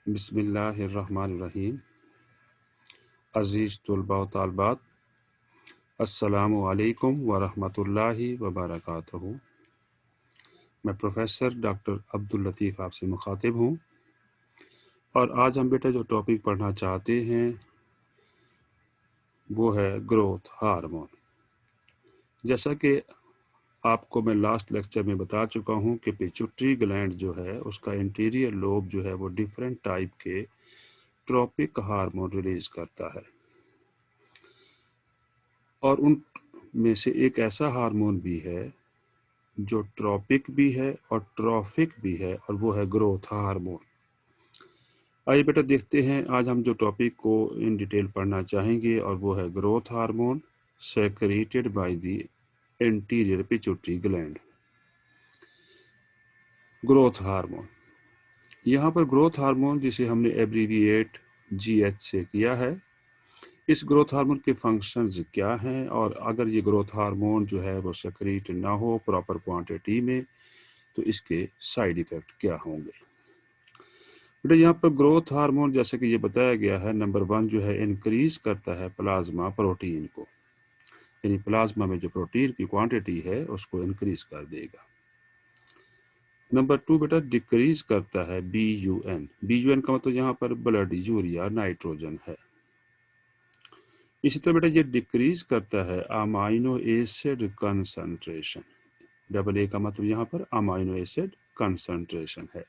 बिस्मिल्लाहिर्रहमानिर्रहीम। अज़ीज़ तुलबा व तालबात, अस्सलामु अलैकुम व रहमतुल्लाहि व बरकातहू। मैं प्रोफेसर डॉक्टर अब्दुल लतीफ़ आपसे मुखातिब हूँ और आज हम बेटा जो टॉपिक पढ़ना चाहते हैं वो है ग्रोथ हार्मोन। जैसा कि आपको मैं लास्ट लेक्चर में बता चुका हूँ कि पिट्यूटरी ग्लैंड जो है उसका इंटीरियर लोब जो है वो डिफरेंट टाइप के ट्रॉपिक हार्मोन रिलीज करता है और उन में से एक ऐसा हार्मोन भी है जो ट्रॉपिक भी है और ट्रॉफिक भी है और वो है ग्रोथ हार्मोन। आइए बेटा देखते हैं आज हम जो टॉपिक को इन डिटेल पढ़ना चाहेंगे और वो है growth hormone secreted by the anterior pituitary gland. Growth hormone, यहाँ पर ग्रोथ हार्मोन जिसे हमने एब्रीविएट GH से किया है, इस ग्रोथ हार्मोन के फंक्शंस क्या हैं और अगर ये ग्रोथ हार्मोन जो है वो सेक्रेट ना हो प्रॉपर क्वांटिटी में तो इसके साइड इफ़ेक्ट क्या होंगे। बेटा यहाँ पर ग्रोथ हार्मोन जैसे कि ये बताया गया है, नंबर 1 जो है इंक्रीज करता है प्लाज्मा प्रोटीन को, यानी प्लाज्मा में जो प्रोटीन की क्वांटिटी है उसको इंक्रीज कर देगा। नंबर 2 बेटा डिक्रीज करता है BUN का मतलब यहाँ पर ब्लड यूरिया नाइट्रोजन है। इसी तरह बेटा ये डिक्रीज करता है अमाइनो एसिड कंसंट्रेशन, AA का मतलब यहाँ पर अमाइनो एसिड कंसंट्रेशन है।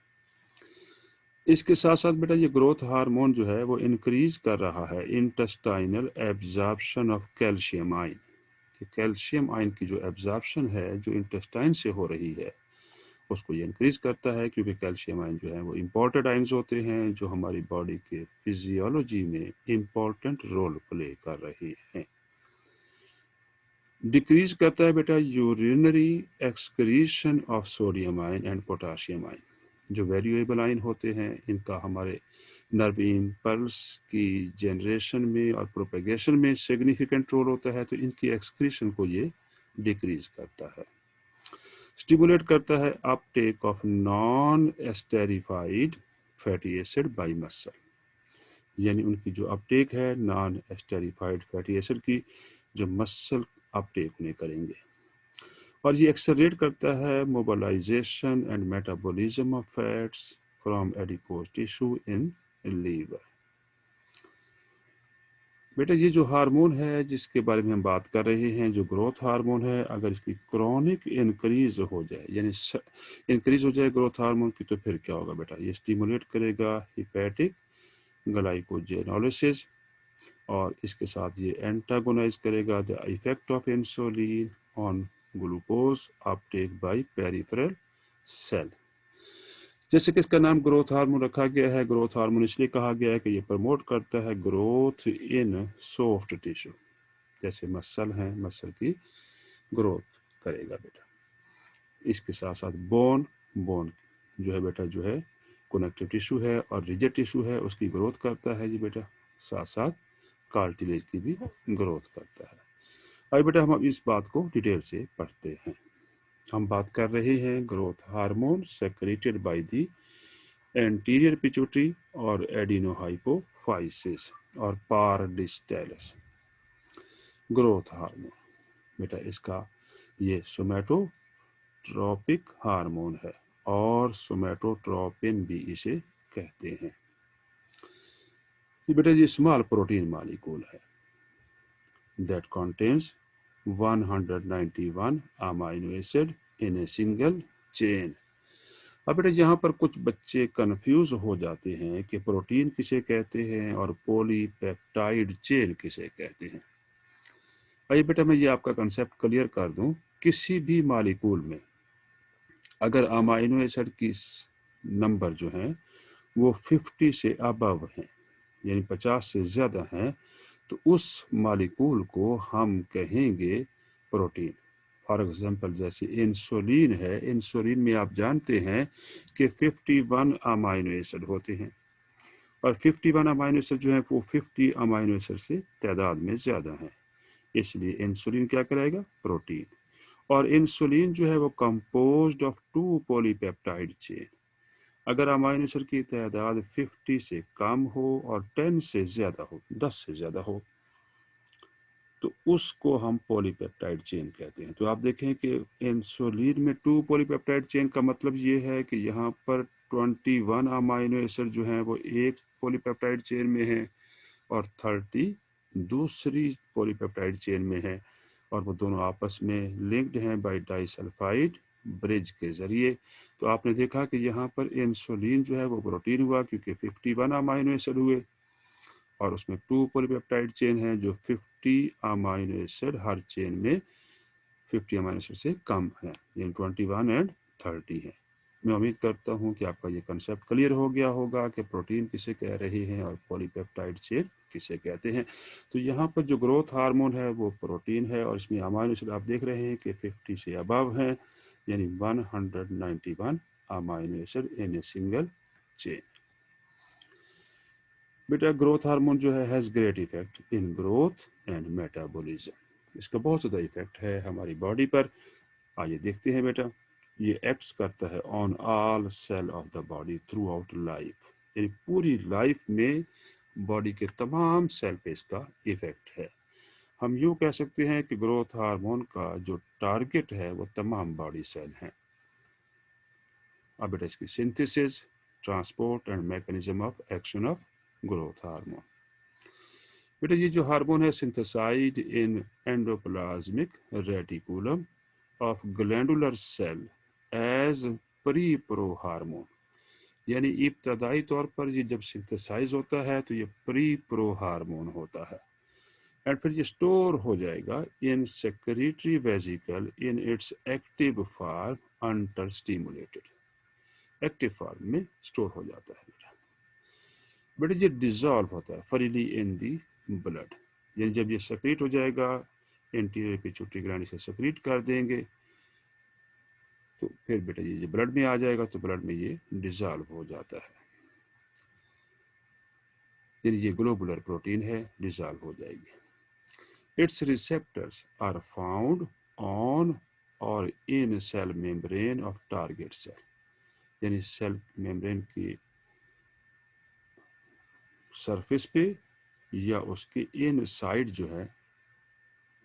इसके साथ साथ बेटा ये ग्रोथ हार्मोन जो है वो इंक्रीज कर रहा है intestinal absorption of calcium ion. Calcium ion की जो एब्जॉर्प्शन है जो इंटेस्टाइन से हो रही है उसको ये इंक्रीज करता है, क्योंकि कैल्शियम आयन जो है वो इम्पोर्टेंट आयन्स होते हैं जो हमारी बॉडी के फिजियोलॉजी में इम्पोर्टेंट रोल प्ले कर रहे हैं। डिक्रीज करता है बेटा urinary excretion of sodium ion and potassium ion. जो वेरिएबल आयन होते हैं इनका हमारे नर्व इम्पल्स की जनरेशन में और प्रोपेगेशन में सिग्निफिकेंट रोल होता है, तो इनकी एक्सक्रीशन को ये डिक्रीज करता है। स्टिमुलेट करता है Uptake of non esterified fatty acid by muscle, यानी उनकी जो अपटेक है नॉन एस्टेरिफाइड फैटी एसिड की जो मसल अपटेक उन्हें करेंगे। और ये एक्सेलरेट करता है mobilisation and metabolism of fats from adipose tissue in liver. बेटा ये जो हार्मोन है जिसके बारे में हम बात कर रहे हैं, जो ग्रोथ हार्मोन है, अगर इसकी क्रॉनिक इंक्रीज हो जाए, यानी इंक्रीज हो जाए ग्रोथ हार्मोन की, तो फिर क्या होगा बेटा, ये स्टिमुलेट करेगा हिपैटिक ग्लाइकोजेनोलिसिस और इसके साथ ये एंटागोनाइज करेगा the effect of insulin on glucose uptake by peripheral cell. जैसे कि इसका नाम ग्रोथ हार्मोन रखा गया है, ग्रोथ हार्मोन इसलिए कहा गया है कि ये प्रमोट करता है ग्रोथ इन सॉफ्ट टिश्यू, जैसे मसल हैं, मसल की ग्रोथ करेगा बेटा। इसके साथ साथ बोन जो है बेटा जो है कनेक्टिव टिश्यू है और रिजिड टिश्यू है उसकी ग्रोथ करता है जी बेटा, साथ साथ कार्टिलेज की भी ग्रोथ करता है। आइए बेटा हम अब इस बात को डिटेल से पढ़ते हैं। हम बात कर रहे हैं growth hormone secreted by the anterior pituitary और एडिनोहाइपोफाइसिस और पारडिस्टेलिस। ग्रोथ हार्मोन बेटा इसका ये सोमैटोट्रोपिक हार्मोन है और सोमैटोट्रोपिन भी इसे कहते हैं। बेटा ये स्मॉल प्रोटीन मॉलिक्यूल है that contains 191 amino acid in a single chain। अब बेटा यहाँ पर कुछ बच्चे कंफ्यूज हो जाते हैं कि प्रोटीन किसे कहते हैं और पॉलीपेप्टाइड चेन किसे कहते हैं। आइए बेटा मैं ये आपका कंसेप्ट क्लियर कर दूं, किसी भी मॉलिक्यूल में अगर अमाइनो एसिड की नंबर जो है वो 50 से अबव है, यानी 50 से ज़्यादा हैं, तो उस मॉलिक्यूल को हम कहेंगे प्रोटीन। फॉर एग्जांपल जैसे इंसुलिन है, इंसुलिन में आप जानते हैं कि 51 अमाइनो एसिड होते हैं और 51 अमाइनो एसिड जो है वो 50 अमाइनो एसिड से तादाद में ज़्यादा है, इसलिए इंसुलिन क्या कराएगा, प्रोटीन। और इंसुलिन जो है वो कंपोज्ड ऑफ 2 पॉलीपेप्टाइड चेन अगर अमाइनो एसिड की तादाद 50 से कम हो और 10 से ज़्यादा हो, 10 से ज़्यादा हो, तो उसको हम पॉलीपेप्टाइड चेन कहते हैं। तो आप देखें कि इंसुलिन में 2 पॉलीपेप्टाइड चेन का मतलब ये है कि यहाँ पर 21 अमाइनो एसिड जो हैं वो एक पॉलीपेप्टाइड चेन में है और 30 दूसरी पॉलीपेप्टाइड चेन में है, और वो दोनों आपस में लिंक्ड हैं बाय डाइसल्फाइड ब्रिज के ज़रिए। तो आपने देखा कि यहाँ पर इंसुलिन जो है वो प्रोटीन हुआ क्योंकि 51 अमाइनो एसिड हुए, और उसमें 2 पॉलीपेप्टाइड चेन है जो 50 अमाइनो एसिड हर चेन में 50 अमाइनो एसिड से कम है, यानी 21 एंड 30 है। मैं उम्मीद करता हूँ कि आपका ये कंसेप्ट क्लियर हो गया होगा कि प्रोटीन किसे कह रहे हैं और पॉलीपेप्टाइड चेन किसे कहते हैं। तो यहाँ पर जो ग्रोथ हार्मोन है वो प्रोटीन है, और इसमें अमाइनो एसिड आप देख रहे हैं कि 50 से अबव है, यानी 191 amino acid in a single chain. बेटा ग्रोथ हार्मोन जो है has great effect in growth and metabolism. इसका बहुत ज़्यादा इफेक्ट है हमारी बॉडी पर। आइए देखते हैं बेटा। ये एक्ट्स करता है on all cell of the body throughout life, यानी पूरी लाइफ में बॉडी के तमाम सेल पे इसका इफेक्ट है। हम यूँ कह सकते हैं कि ग्रोथ हार्मोन का जो टारगेट है वो तमाम बॉडी सेल हैं। अब बेटा इसकी synthesis, transport and mechanism of action of growth hormone. बेटा ये जो हार्मोन है synthesised in endoplasmic reticulum of glandular cell as pre pro hormone, यानी इब्तदाई तौर पर ये जब सिंथेसाइज होता है तो ये प्री प्रो हार्मोन होता है, एंड फिर ये स्टोर हो जाएगा in secretory vesicle in its active form under stimulated. Active form में स्टोर हो जाता है बेटा ये डिजॉल्व होता है फ्रीली इन दी ब्लड, यानी जब ये सेक्रेट हो जाएगा एंटीरियर पिट्यूटरी ग्लैंड इसे सेक्रेट कर देंगे, तो फिर बेटा ये ब्लड में आ जाएगा तो ब्लड में ये डिजॉल्व हो जाता है, यानी ये ग्लोबुलर प्रोटीन है, डिजॉल्व हो जाएगी। Its receptors are found on और in cell membrane of target cell, यानी सेल मेम्ब्रेन की सरफेस पे या उसके इन साइड जो है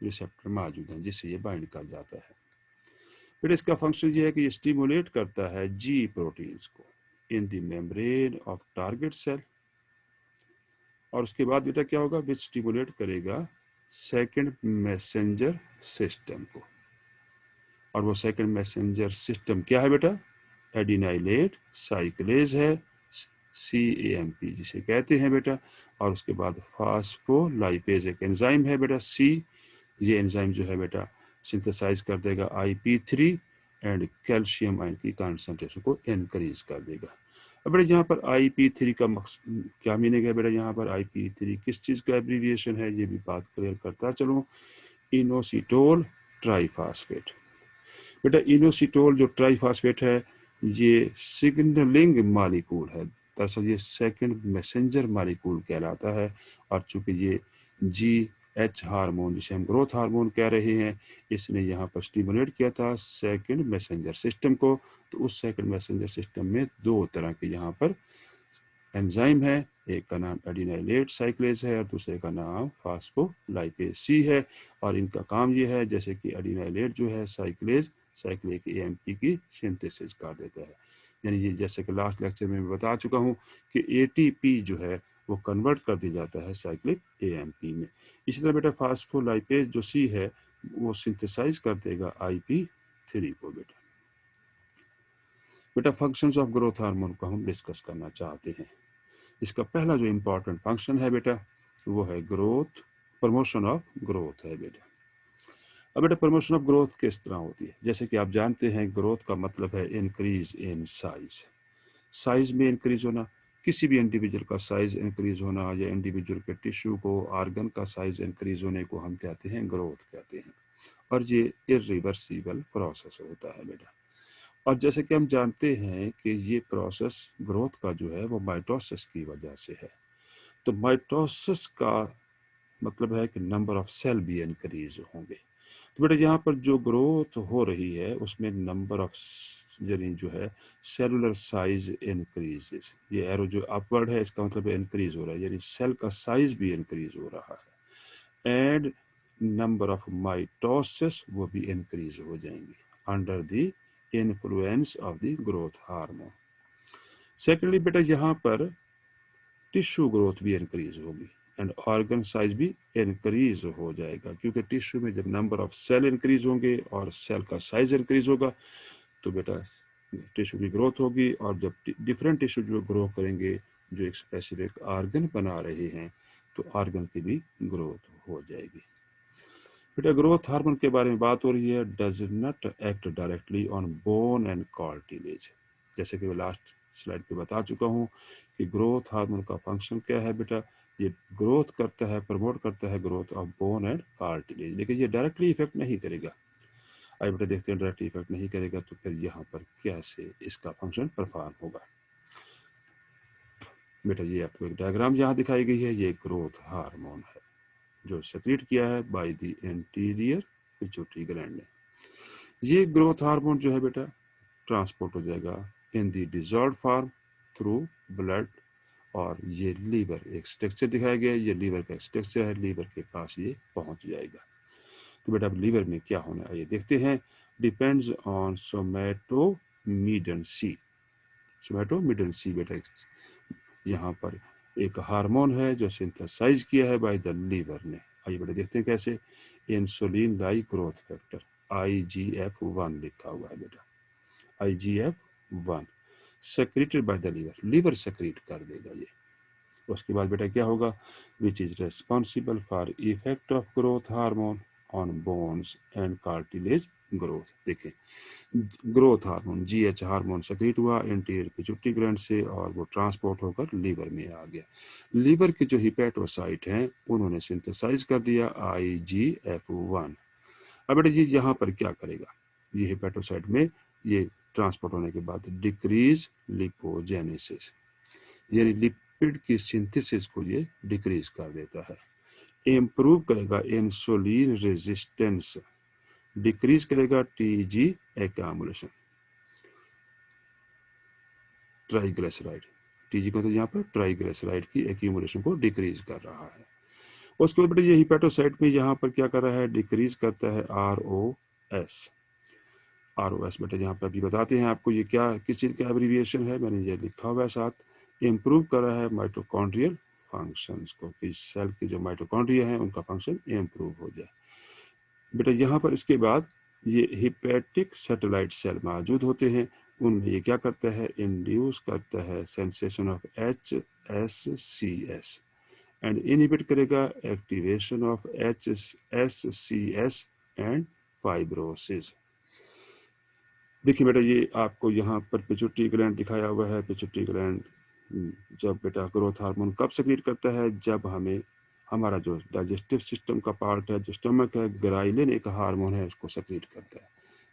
रिसेप्टर मौजूद हैं जिससे ये बाइंड कर जाता है। फिर इसका फंक्शन ये है कि ये स्टिमुलेट करता है जी प्रोटीन्स को in the membrane of target cell, और उसके बाद बेटा क्या होगा, विच स्टिमुलेट करेगा सेकंड मैसेंजर सिस्टम को, और वो सेकंड मैसेंजर सिस्टम क्या है बेटा, एडिनाइलेट साइक्लेज है, CAMP जिसे कहते हैं बेटा, और उसके बाद फास्फोलाइपेज एक एंजाइम है बेटा C, ये एंजाइम जो है बेटा सिंथेसाइज कर देगा IP3 एंड कैल्शियम आयन की कंसंट्रेशन को इनक्रीज कर देगा। अब बेटा यहाँ पर IP3 का क्या मीनिंग है बेटा, यहाँ पर IP3 किस चीज़ का एब्रीविएशन है ये भी बात क्लियर करता चलो। Inositol triphosphate. बेटा इनोसिटोल जो ट्राइफास्फेट है ये सिग्नलिंग मालिकूल है, दरअसल ये सेकंड मैसेंजर मालिकूल कहलाता है, और चूंकि ये GH हार्मोन जिसे हम ग्रोथ हार्मोन कह रहे हैं इसने यहाँ पर स्टिमुलेट किया था सेकंड मैसेंजर सिस्टम को, तो उस सेकंड मैसेंजर सिस्टम में दो तरह के यहाँ पर एंजाइम है, एक का नाम एडिनाइलेट साइक्लेज है और दूसरे का नाम फास्फोलाइपेज C है, और इनका काम ये है जैसे कि एडिनाइलेट जो है साइक्लिक AMP की सिंथेसिस कर देता है, यानी ये जैसे कि लास्ट लेक्चर में मैं बता चुका हूँ कि ATP जो है वो कन्वर्ट कर दिया जाता है साइक्लिक AMP में। इसी तरह बेटा फास्फोलाइपेज जो C है वो सिंथेसाइज कर देगा IP3 को। बेटा फंक्शंस ऑफ ग्रोथ हार्मोन को हम डिस्कस करना चाहते हैं। इसका पहला जो इम्पोर्टेंट फंक्शन है बेटा वो है ग्रोथ, प्रमोशन ऑफ ग्रोथ है बेटा। अब बेटा प्रमोशन ऑफ ग्रोथ किस तरह होती है, जैसे कि आप जानते हैं ग्रोथ का मतलब है इंक्रीज इन साइज, साइज में इंक्रीज होना, किसी भी इंडिविजुअल का साइज इंक्रीज होना या इंडिविजुअल के टिश्यू को ऑर्गन का साइज इंक्रीज होने को हम कहते हैं ग्रोथ कहते हैं, और ये इरिवर्सिबल प्रोसेस होता है बेटा। और जैसे कि हम जानते हैं कि ये प्रोसेस ग्रोथ का जो है वो माइटोसिस की वजह से है, तो माइटोसिस का मतलब है कि नंबर ऑफ सेल भी इंक्रीज होंगे। तो बेटा यहाँ पर जो ग्रोथ हो रही है उसमें नंबर ऑफ यानी जो है सेलुलर साइज इंक्रीजेस। ये एरो जो अपवर्ड है इसका मतलब इंक्रीज हो रहा है, यानी सेल का साइज भी इंक्रीज हो रहा है। एंड नंबर ऑफ माइटोसिस वो भी इंक्रीज हो जाएंगे under the influence of the growth hormone. Secondly बेटा यहाँ पर टिश्यू ग्रोथ भी इंक्रीज होगी एंड ऑर्गन साइज भी इंक्रीज हो जाएगा, क्योंकि टिश्यू में जब नंबर ऑफ सेल इंक्रीज होंगे और सेल का साइज इंक्रीज होगा तो बेटा टिश्यू की ग्रोथ होगी, और जब डिफरेंट टिश्यू जो ग्रो करेंगे जो एक स्पेसिफिक ऑर्गन बना रहे हैं तो ऑर्गन की भी ग्रोथ हो जाएगी। बेटा ग्रोथ हार्मोन के बारे में बात हो रही है, does not act directly on bone and cartilage. जैसे कि मैं लास्ट स्लाइड पे बता चुका हूँ कि ग्रोथ हार्मोन का फंक्शन क्या है बेटा, ये ग्रोथ करता है, प्रमोट करता है growth of bone and cartilage, लेकिन ये डायरेक्टली इफेक्ट नहीं करेगा। आइए बेटा देखते हैं डायरेक्टली इफेक्ट नहीं करेगा तो फिर यहाँ पर कैसे इसका फंक्शन परफॉर्म होगा। बेटा ये आपको एक डायग्राम यहाँ दिखाई गई है, ये ग्रोथ हार्मोन है जो सेक्रेट किया है by the anterior pituitary gland ने। ये ग्रोथ हार्मोन जो है बेटा ट्रांसपोर्ट हो जाएगा इन दी डिजॉल्व फॉर्म थ्रू ब्लड, और ये लीवर एक स्ट्रक्चर दिखाया गया है, ये लीवर का स्ट्रक्चर है, लीवर के पास ये पहुंच जाएगा। तो बेटा अब लीवर में क्या होना है ये देखते हैं। डिपेंड्स ऑन सोमैटोमिडन सी। सोमैटोमिडन सी बेटा यहाँ पर एक हार्मोन है जो सिंथेसाइज किया है बाय द लीवर ने। आइए बेटा देखते हैं कैसे। Insulin like growth factor IGF-1 लिखा हुआ है बेटा, IGF-1 secreted by the liver, liver secrete कर देगा ये। उसके बाद बेटा क्या होगा, which is responsible for effect of growth hormone on bones and cartilage growth. देखें growth hormone GH hormone secrete हुआ एंटीरियर पिट्यूटरी ग्लैंड से और वो ट्रांसपोर्ट होकर लीवर में आ गया। लीवर के जो हिपेटोसाइट हैं उन्होंने सिंथेसाइज कर दिया IGF-1। अब बेटा ये यहाँ पर क्या करेगा, ये हिपेटोसाइट में ये ट्रांसपोर्ट होने के बाद डिक्रीज लिपोजेनेसिस, यानी लिपिड की सिंथेसिस को ये डिक्रीज कर देता है। इम्प्रूव करेगा इंसुलिन रेजिस्टेंस, डिक्रीज करेगा TG एक्यूमुलेशन, ट्राइग्लिसराइड, TG को तो यहाँ पर ट्राइग्लिसराइड की एक्यूमुलेशन को डिक्रीज कर रहा है। उसके बाद बेटा ये हिपेटोसाइट में यहाँ पर क्या कर रहा है, डिक्रीज करता है ROS बेटा यहाँ पर अभी बताते हैं आपको ये क्या किस चीज़ का एब्रीविएशन है, मैंने ये लिखा हुआ है साथ। इम्प्रूव कर रहा है माइटोकॉन्ड्रियल फंक्शंस को, कि सेल की जो माइटोकॉन्ड्रिया है उनका फंक्शन इम्प्रूव हो जाए। बेटा यहाँ पर इसके बाद ये हिपेटिक सैटेलाइट सेल मौजूद होते हैं, उनमें ये क्या करता है, इंड्यूस करता है sensation of HSCS and inhibit करेगा activation of HSCS and fibrosis. देखिए बेटा ये आपको यहाँ पर पिट्यूटरी ग्लैंड दिखाया हुआ है। पिट्यूटरी ग्लैंड जब बेटा ग्रोथ हार्मोन कब सेक्रेट करता है, जब हमें हमारा जो डाइजेस्टिव सिस्टम का पार्ट है, जो स्टमक है, ग्राइलिन एक हार्मोन है, उसको सेक्रेट करता है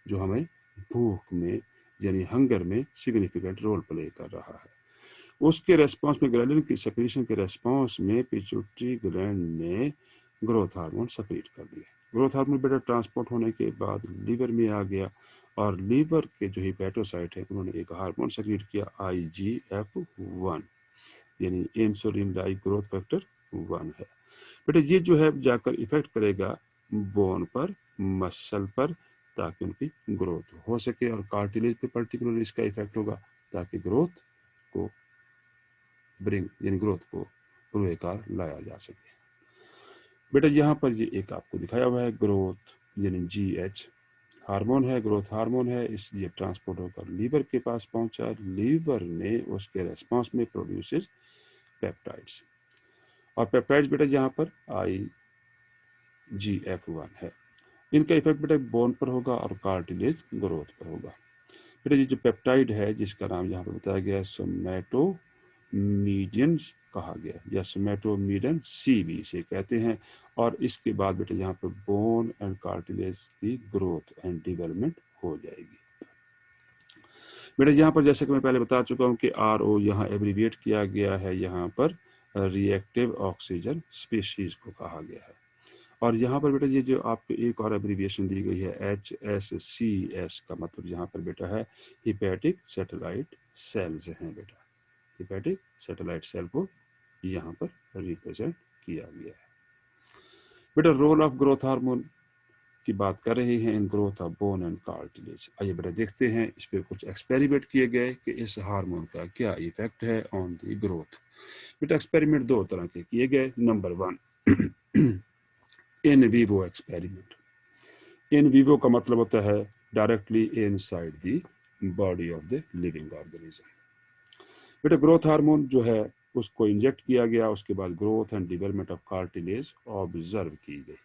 जो हमें भूख में यानी हंगर में सिग्निफिकेंट रोल प्ले कर रहा है। उसके रेस्पॉन्स में ग्राइलिन की सेक्रेशन के रेस्पॉन्स में पिट्यूटरी ग्लैंड ने ग्रोथ हार्मोन सेक्रेट कर दिया। ग्रोथ हार्मोन बेटा ट्रांसपोर्ट होने के बाद लीवर में आ गया और लीवर के जो हिपेटोसाइट है उन्होंने एक हार्मोन सेक्रेट किया IGF-1, यानी इंसुलिन लाइक ग्रोथ फैक्टर 1 है। बेटा ये जो है जाकर इफेक्ट करेगा बोन पर, मसल पर, ताकि उनकी ग्रोथ हो सके, और कार्टिलेज पे पर्टिकुलर इसका इफेक्ट होगा ताकि ग्रोथ को यानी ग्रोथ को पुरस्कार लाया जा सके। बेटा यहाँ पर ये एक आपको दिखाया हुआ है ग्रोथ यानी GH हार्मोन है, ग्रोथ हार्मोन है, इसलिए ट्रांसपोर्ट होकर लीवर के पास पहुंचा, लीवर ने उसके रेस्पॉन्स में प्रोड्यूसेस पेप्टाइड्स, और पेप्टाइड्स बेटा यहाँ पर IGF-1 है। इनका इफेक्ट बेटा बोन पर होगा और कार्टिलेज ग्रोथ पर होगा। बेटा ये जो पेप्टाइड है जिसका नाम यहाँ पर बताया गया है सोमैटोमीडियन कहा गया, या सोमैटोमीडियन C भी इसे कहते हैं, और इसके बाद बेटा यहाँ पर बोन एंड कार्टिलेज की ग्रोथ एंड डेवलपमेंट हो जाएगी। बेटा यहाँ पर जैसे कि मैं पहले बता चुका हूँ कि RO यहाँ एब्रीविएट किया गया है, यहाँ पर रिएक्टिव ऑक्सीजन स्पीशीज को कहा गया है, और यहाँ पर बेटा ये जो आपको एक और एब्रीविएशन दी गई है HSCS का मतलब यहाँ पर बेटा है हिपैटिक सैटेलाइट सेल्स हैं बेटा। हिपैटिक सैटेलाइट सेल को यहाँ पर रिप्रेजेंट किया गया है। बेटा रोल ऑफ ग्रोथ हार्मोन की बात कर रहे हैं in growth of bone and cartilage. आइए बेटा देखते हैं इस पे कुछ एक्सपेरिमेंट किए गए कि इस हार्मोन का क्या इफेक्ट है ऑन द ग्रोथ। बेटा एक्सपेरिमेंट दो तरह के किए गए। Number 1 in vivo experiment. In vivo का मतलब होता है directly inside the body of the living organism. बेटा ग्रोथ हार्मोन जो है उसको इंजेक्ट किया गया, उसके बाद growth and development of cartilage observe की गई।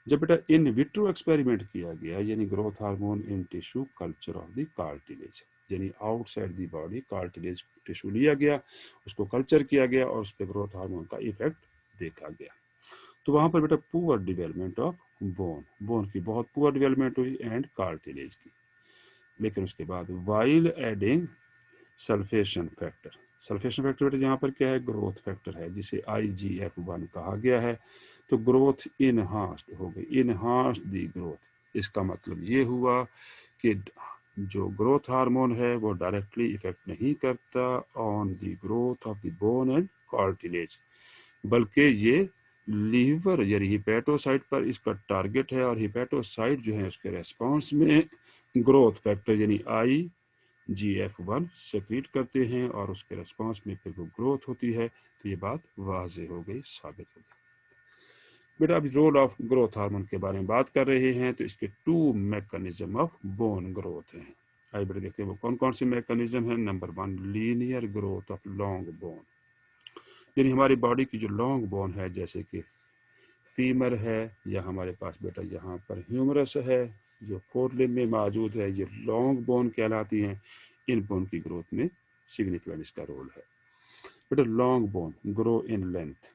जब बेटा इन विट्रो एक्सपेरिमेंट किया गया यानी growth hormone in tissue culture of the cartilage, यानी outside the body cartilage tissue लिया गया, उसको कल्चर किया गया और उस पर ग्रोथ हार्मोन का इफेक्ट देखा गया। तो वहां पर बेटा पुअर डेवलपमेंट ऑफ बोन की बहुत पुअर डेवलपमेंट हुई एंड कार्टिलेज की। लेकिन उसके बाद while adding sulphation factor, sulphation factor बेटा यहाँ पर क्या है, ग्रोथ फैक्टर है जिसे IGF-1 कहा गया है। तो ग्रोथ इनहांस्ड हो गई, इनहांस्ड दी ग्रोथ। इसका मतलब ये हुआ कि जो ग्रोथ हार्मोन है वो डायरेक्टली इफेक्ट नहीं करता on the growth of the bone and cartilage, बल्कि ये लीवर यानी हिपैटोसाइट पर इसका टारगेट है और हिपैटोसाइट जो है उसके रेस्पॉन्स में ग्रोथ फैक्टर यानी IGF-1 सेक्रेट करते हैं और उसके रेस्पॉन्स में फिर वो ग्रोथ होती है। तो ये बात वाज़ेह हो गई, साबित हो गई। बेटा अभी रोल ऑफ ग्रोथ हार्मोन के बारे में बात कर रहे हैं तो इसके 2 मैकेनिज्म ऑफ बोन ग्रोथ हैं। आइए बेटा देखते हैं वो कौन कौन से मैकेनिज्म हैं। Number 1 linear growth of long bone, यानी हमारी बॉडी की जो लॉन्ग बोन है जैसे कि फीमर है या हमारे पास बेटा यहाँ पर ह्यूमरस है जो फोर लिम्ब में मौजूद है, ये लॉन्ग बोन कहलाती हैं। इन बोन की ग्रोथ में सिग्निफिकेंट इसका रोल है। बेटा long bone grow in length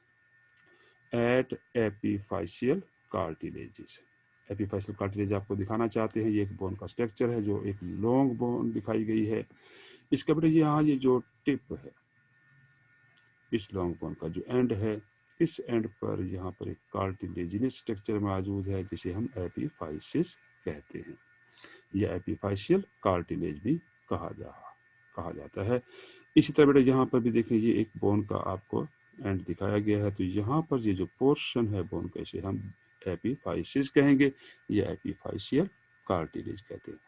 at epiphyseal cartilages. Epiphyseal cartilage आपको दिखाना चाहते हैं, ये एक बोन का स्ट्रक्चर है जो एक लॉन्ग बोन दिखाई गई है। इसका बेटा यहाँ ये जो टिप है इस लॉन्ग बोन का जो एंड है, इस एंड पर यहाँ पर एक कार्टिलेजिनस स्ट्रक्चर मौजूद है जिसे हम एपीफाइसिस कहते हैं या एपीफाइशियल कार्टिलेज भी कहा जाता है। इसी तरह बेटा यहाँ पर भी देखें ये एक बोन का आपको एंड दिखाया गया है, तो यहाँ पर ये जो पोर्शन है बोन का इसे हम एपीफाइसिस कहेंगे या एपीफाइशियल कार्टिलेज कहते हैं,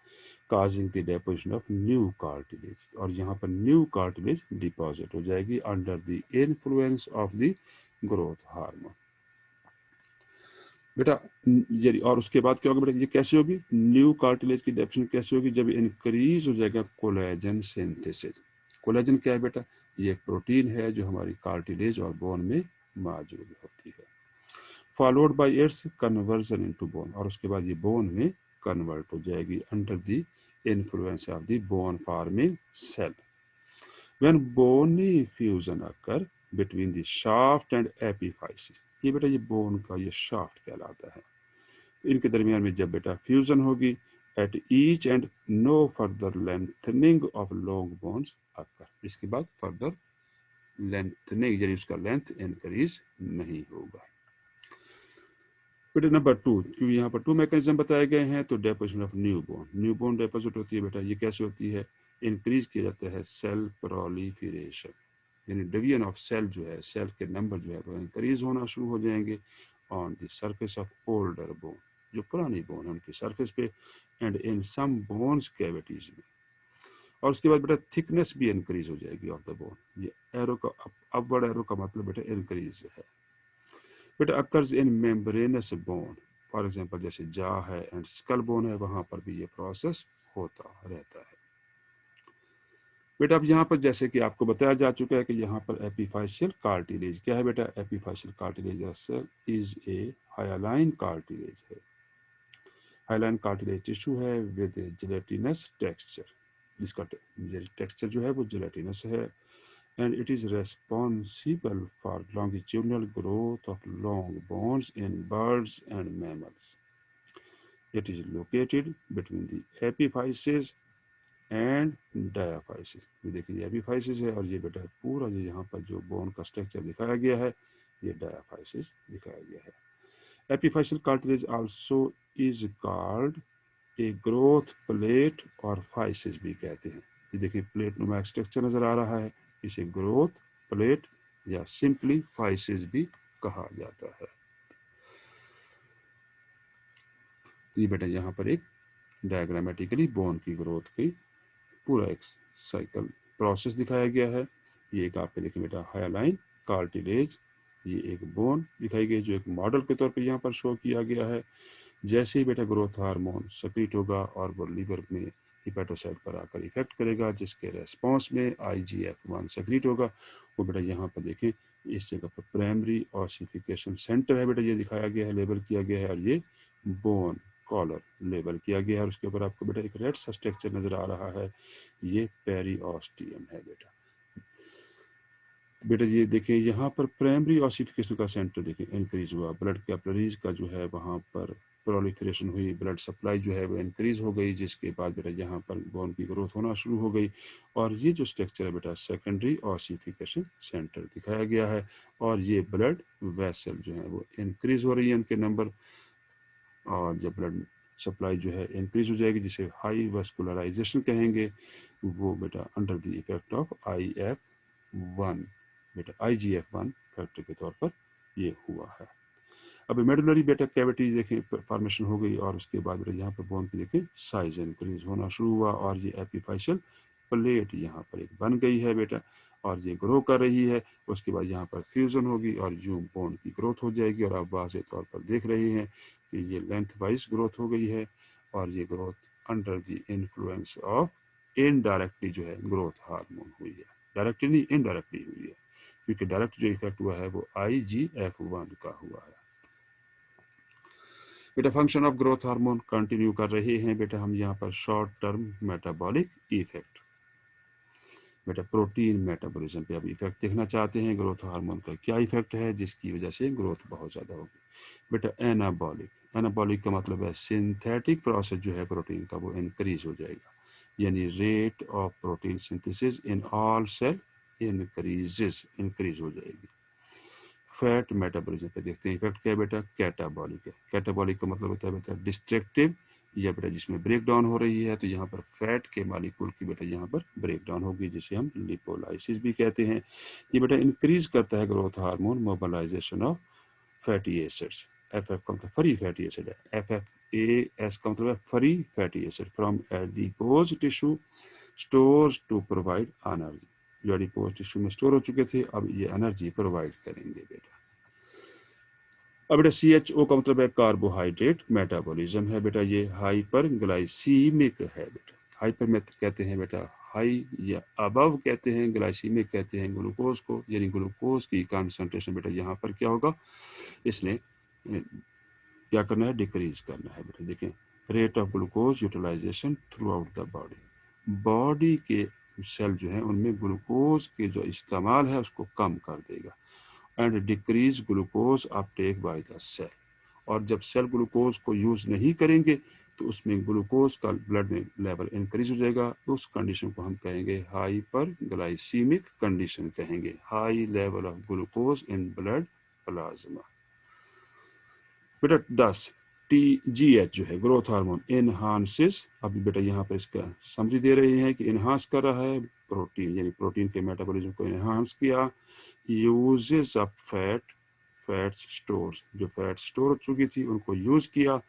causing the deposition of new cartilage। और यहाँ पर न्यू कार्टिलेज डिपॉजिट हो जाएगी under the influence of the growth hormone. बेटा ये और उसके बाद क्या होगा बेटा, ये कैसे होगी न्यू कार्टिलेज की डेपोजिशन कैसे होगी, जब इंक्रीज हो जाएगा कोलेजन सिंथेसिस। कोलेजन क्या है बेटा, ये एक प्रोटीन है जो हमारी कार्टिलेज और बोन में मौजूद होती है। Followed by it's conversion into bone, और उसके बाद ये बोन में कन्वर्ट हो जाएगी under the influence of the bone forming cell। When bony fusion occur between the shaft and epiphysis, ये बेटा ये बोन का ये शाफ्ट कहलाता है, इनके दरमियान में जब बेटा फ्यूजन होगी at each end no further lengthening of long bones occur, इसके बाद फर्दर लेंथनिंग यानी उसका लेंथ इंक्रीज नहीं होगा। बेटा नंबर 2, क्योंकि यहाँ पर 2 मैकेनिज्म बताए गए हैं तो deposition of new bone deposit होती है बेटा, ये कैसे होती है, इंक्रीज किया जाता है सेल प्रोलिफरेशन, यानी डिवीजन ऑफ सेल जो है, सेल के नंबर जो है वो इंक्रीज होना शुरू हो जाएंगे on the surface of older bone, जो पुरानी बोन है उनके सरफेस पे, and in some bones cavities में। और उसके बाद बेटा थिकनेस भी इंक्रीज हो जाएगी ऑफ द बोन, ये एरो का अपवर्ड एरो का मतलब बेटा इंक्रीज है। It occurs in membranous bone, for example जैसे जा है एंड स्कल बोन है, वहां पर भी ये प्रोसेस होता रहता है। बेटा अब यहाँ पर जैसे कि आपको बताया जा चुका है कि यहाँ पर एपीफाइशियल कार्टिलेज क्या है बेटा, epiphyseal cartilage is a hyaline cartilage है, हाइलाइन कार्टिलेज टिश्यू है विद जेलेटिनस टेक्सचर, जिसका टेक्सचर जो है वो जेलेटिनस है, and it is responsible for longitudinal growth of long bones in birds and mammals. It is located between the epiphysis and diaphysis। ये देखिए epiphysis है और ये बेटा पूरा ये यहाँ पर जो बोन का स्ट्रक्चर दिखाया गया है ये डायाफाइसिस दिखाया गया है। Epiphyseal cartilage also is called a growth plate और फाइसिस भी कहते हैं। ये देखिए प्लेट नुमा स्ट्रक्चर नजर आ रहा है, इसे ग्रोथ प्लेट या सिंपली फाइसिस भी कहा जाता है। ये बेटा यहाँ पर एक डायग्रामेटिकली बोन की ग्रोथ की पूरा एक साइकिल प्रोसेस दिखाया गया है। ये एक आपके देखिए बेटा हाइलाइन कार्टिलेज, ये एक बोन दिखाई गई जो एक मॉडल के तौर पे यहाँ पर शो किया गया है। जैसे ही बेटा ग्रोथ हार्मोन सक्रिट होगा और वो लीवर में हिपेटोसाइट पर आकर इफेक्ट करेगा, जिसके रेस्पॉन्स में IGF-1 सक्रिट होगा। वो बेटा यहाँ पर देखें इस जगह पर प्राइमरी ऑसिफिकेशन सेंटर है बेटा, ये दिखाया गया है, लेबल किया गया है, और ये बोन कॉलर लेबल किया गया है, और उसके ऊपर आपको बेटा एक रेड सा स्ट्रक्चर नजर आ रहा है, ये पेरिओस्टियम है बेटा। बेटा ये देखिए यहाँ पर प्राइमरी ऑसिफिकेशन का सेंटर देखिए इंक्रीज हुआ, ब्लड कैपिलरीज का जो है वहाँ पर प्रोलिफरेशन हुई, ब्लड सप्लाई जो है वो इंक्रीज हो गई, जिसके बाद बेटा यहाँ पर बोन की ग्रोथ होना शुरू हो गई। और ये जो स्ट्रक्चर है बेटा सेकेंडरी ऑसिफिकेशन सेंटर दिखाया गया है, और ये ब्लड वेसल जो है वो इंक्रीज हो रही है उनके नंबर, और जब ब्लड सप्लाई जो है इंक्रीज हो जाएगी, जिसे हाई वस्कुलराइजेशन कहेंगे, वो बेटा under the effect of IF-1 बेटा IGF-1 फैक्टर के तौर पर ये हुआ है। अब मेडुलरी बेटा कैविटी देखें फॉर्मेशन हो गई, और उसके बाद बेटा यहाँ पर बोन की देखें साइज इंक्रीज होना शुरू हुआ, और ये एपिफाइशियल प्लेट यहाँ पर एक बन गई है बेटा, और ये ग्रो कर रही है। उसके बाद यहाँ पर फ्यूजन होगी और यूं बोन की ग्रोथ हो जाएगी, और आप वाज़े तौर पर देख रहे हैं कि ये लेंथ वाइज ग्रोथ हो गई है, और ये growth under the influence of indirectly जो है ग्रोथ हार्मोन हुई है, डायरेक्टली नहीं इनडायरेक्टली हुई है, क्योंकि डायरेक्ट जो इफेक्ट हुआ है वो IGF-1 का हुआ है। बेटा function of growth hormone continue कर रहे हैं बेटा हम यहाँ पर शॉर्ट टर्म मेटाबॉलिक इफेक्ट, बेटा प्रोटीन मेटाबॉलिज्म पे अब इफेक्ट देखना चाहते हैं, ग्रोथ हार्मोन का क्या इफेक्ट है जिसकी वजह से ग्रोथ बहुत ज़्यादा होगी। बेटा एनाबॉलिक, एनाबॉलिक का मतलब है सिंथेटिक प्रोसेस जो है प्रोटीन का वो इंक्रीज हो जाएगा, यानी rate of protein synthesis in all cell increase हो जाएगी। फैट मेटाबॉलिज्म पे देखते हैं इफेक्ट क्या है बेटा, कैटाबॉलिक है। कैटाबॉलिक का मतलब होता है बेटा डिस्ट्रक्टिव, या बेटा जिसमें ब्रेक डाउन हो रही है, तो यहाँ पर फैट के मॉलिक्यूल की बेटा यहाँ पर ब्रेक डाउन होगी, जिसे हम लिपोलाइसिस भी कहते हैं। ये बेटा इंक्रीज करता है growth hormone mobilisation of fatty acids, FF का मतलब फ्री फैटी एसिड है, FFAS का मतलब है free fatty acid from adipose tissue stores to provide energy, जो एडिपोज टिश्यू में स्टोर हो चुके थे अब ये एनर्जी प्रोवाइड करेंगे बेटा। अब बेटा CHO का मतलब है कार्बोहाइड्रेट मेटाबॉलिज्म है बेटा, ये हाइपर ग्लाइसीमिक है बेटा। हाइपर में कहते हैं बेटा हाई, या अबव कहते हैं, ग्लाइसीमिक कहते हैं ग्लूकोज को, यानी ग्लूकोज की कंसंट्रेशन बेटा यहाँ पर क्या होगा, इसने क्या करना है, डिक्रीज करना है बेटा। देखें rate of glucose utilisation throughout the body, body के सेल जो है उनमें ग्लूकोज के जो इस्तेमाल है उसको कम कर देगा, and decrease glucose uptake by the cell, और जब सेल ग्लूकोज को यूज नहीं करेंगे तो उसमें ग्लूकोज का ब्लड में लेवल इंक्रीज हो जाएगा, तो उस कंडीशन को हम कहेंगे हाइपर ग्लाइसीमिक कंडीशन कहेंगे, high level of glucose in blood plasma. बेटा 10 TGH जो है ग्रोथ हार्मोन इनहांसेस, अभी बेटा यहाँ पर इसका समरी दे रहे हैं कि इनहांस कर रहा है प्रोटीन, यानी प्रोटीन के मेटाबॉलिज्म को इनहांस किया, यूजेस ऑफ फैट्स स्टोर्स, जो फैट स्टोर हो चुकी थी उनको यूज किया,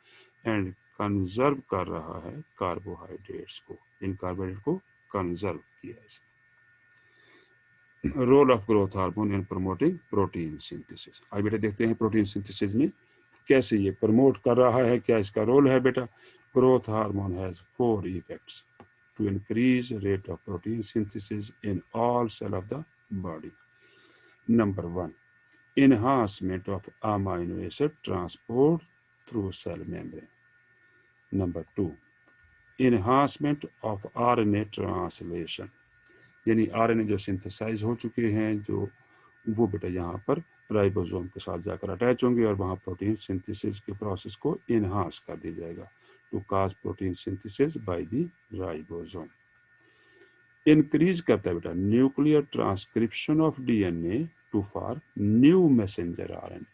एंड कंजर्व कर रहा है कार्बोहाइड्रेट्स को, इन कार्बोहाइड्रेट को कंजर्व किया इसने। Role of growth hormone in promoting protein synthesis, अब बेटा देखते हैं प्रोटीन सिंथेसिस में कैसे ये प्रमोट कर रहा है, क्या इसका रोल है बेटा। Growth hormone has 4 effects to increase rate of protein synthesis in all cell of the body. Number 1, enhancement of amino acid transport through cell membrane. Number 2, enhancement of RNA translation, यानी RNA जो synthesise हो चुके हैं जो वो बेटा यहाँ पर राइबोसोम के साथ जाकर अटैच होंगे, और वहाँ प्रोटीन सिंथेसिस के प्रोसेस को इनहांस कर दिया जाएगा, to cause protein synthesis by the ribosome. Increase करता है बेटा nuclear transcription of DNA to for new messenger RNA,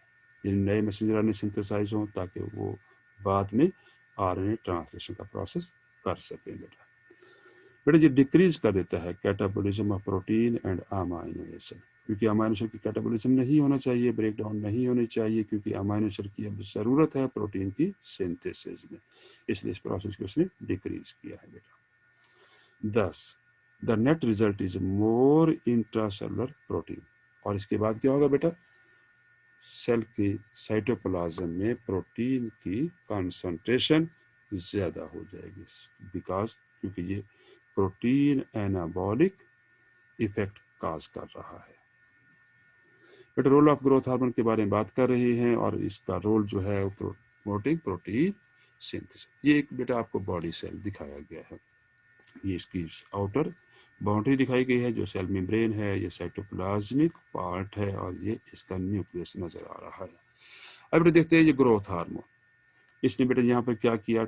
यानी नए मैसेंजर आरएनए सिंथेसाइज हों ताकि वो बाद में आरएनए ट्रांसलेशन का प्रोसेस कर सकें। बेटा ये डिक्रीज कर देता है catabolism of protein and amino acid, क्योंकि अमाइनो एसिड की कैटाबॉलिज्म नहीं होना चाहिए, ब्रेक डाउन नहीं होनी चाहिए, क्योंकि अमाइनो एसिड की अब ज़रूरत है प्रोटीन की सिंथेसिस में, इसलिए इस प्रोसेस को उसने डिक्रीज किया है बेटा। 10 the net result is more intracellular protein, और इसके बाद क्या होगा बेटा, सेल की साइटोप्लाज्म में प्रोटीन की कंसंट्रेशन ज़्यादा हो जाएगी, बिकॉज क्योंकि ये प्रोटीन एनाबॉलिक इफेक्ट काज कर रहा है। But role of growth hormone के बारे में बात कर रहे हैं, और इसका रोल जो है प्रोमोटिंग प्रोटीन सिंथेसिस। ये एक बेटा आपको बॉडी सेल दिखाया गया है, ये इसकी आउटर बाउंड्री दिखाई गई है जो सेल मेम्ब्रेन है, ये साइटोप्लाज्मिक पार्ट है, और ये इसका न्यूक्लियस नजर आ रहा है। अब बेटा देखते हैं ये ग्रोथ हार्मोन, इसने बेटा यहाँ पर क्या किया,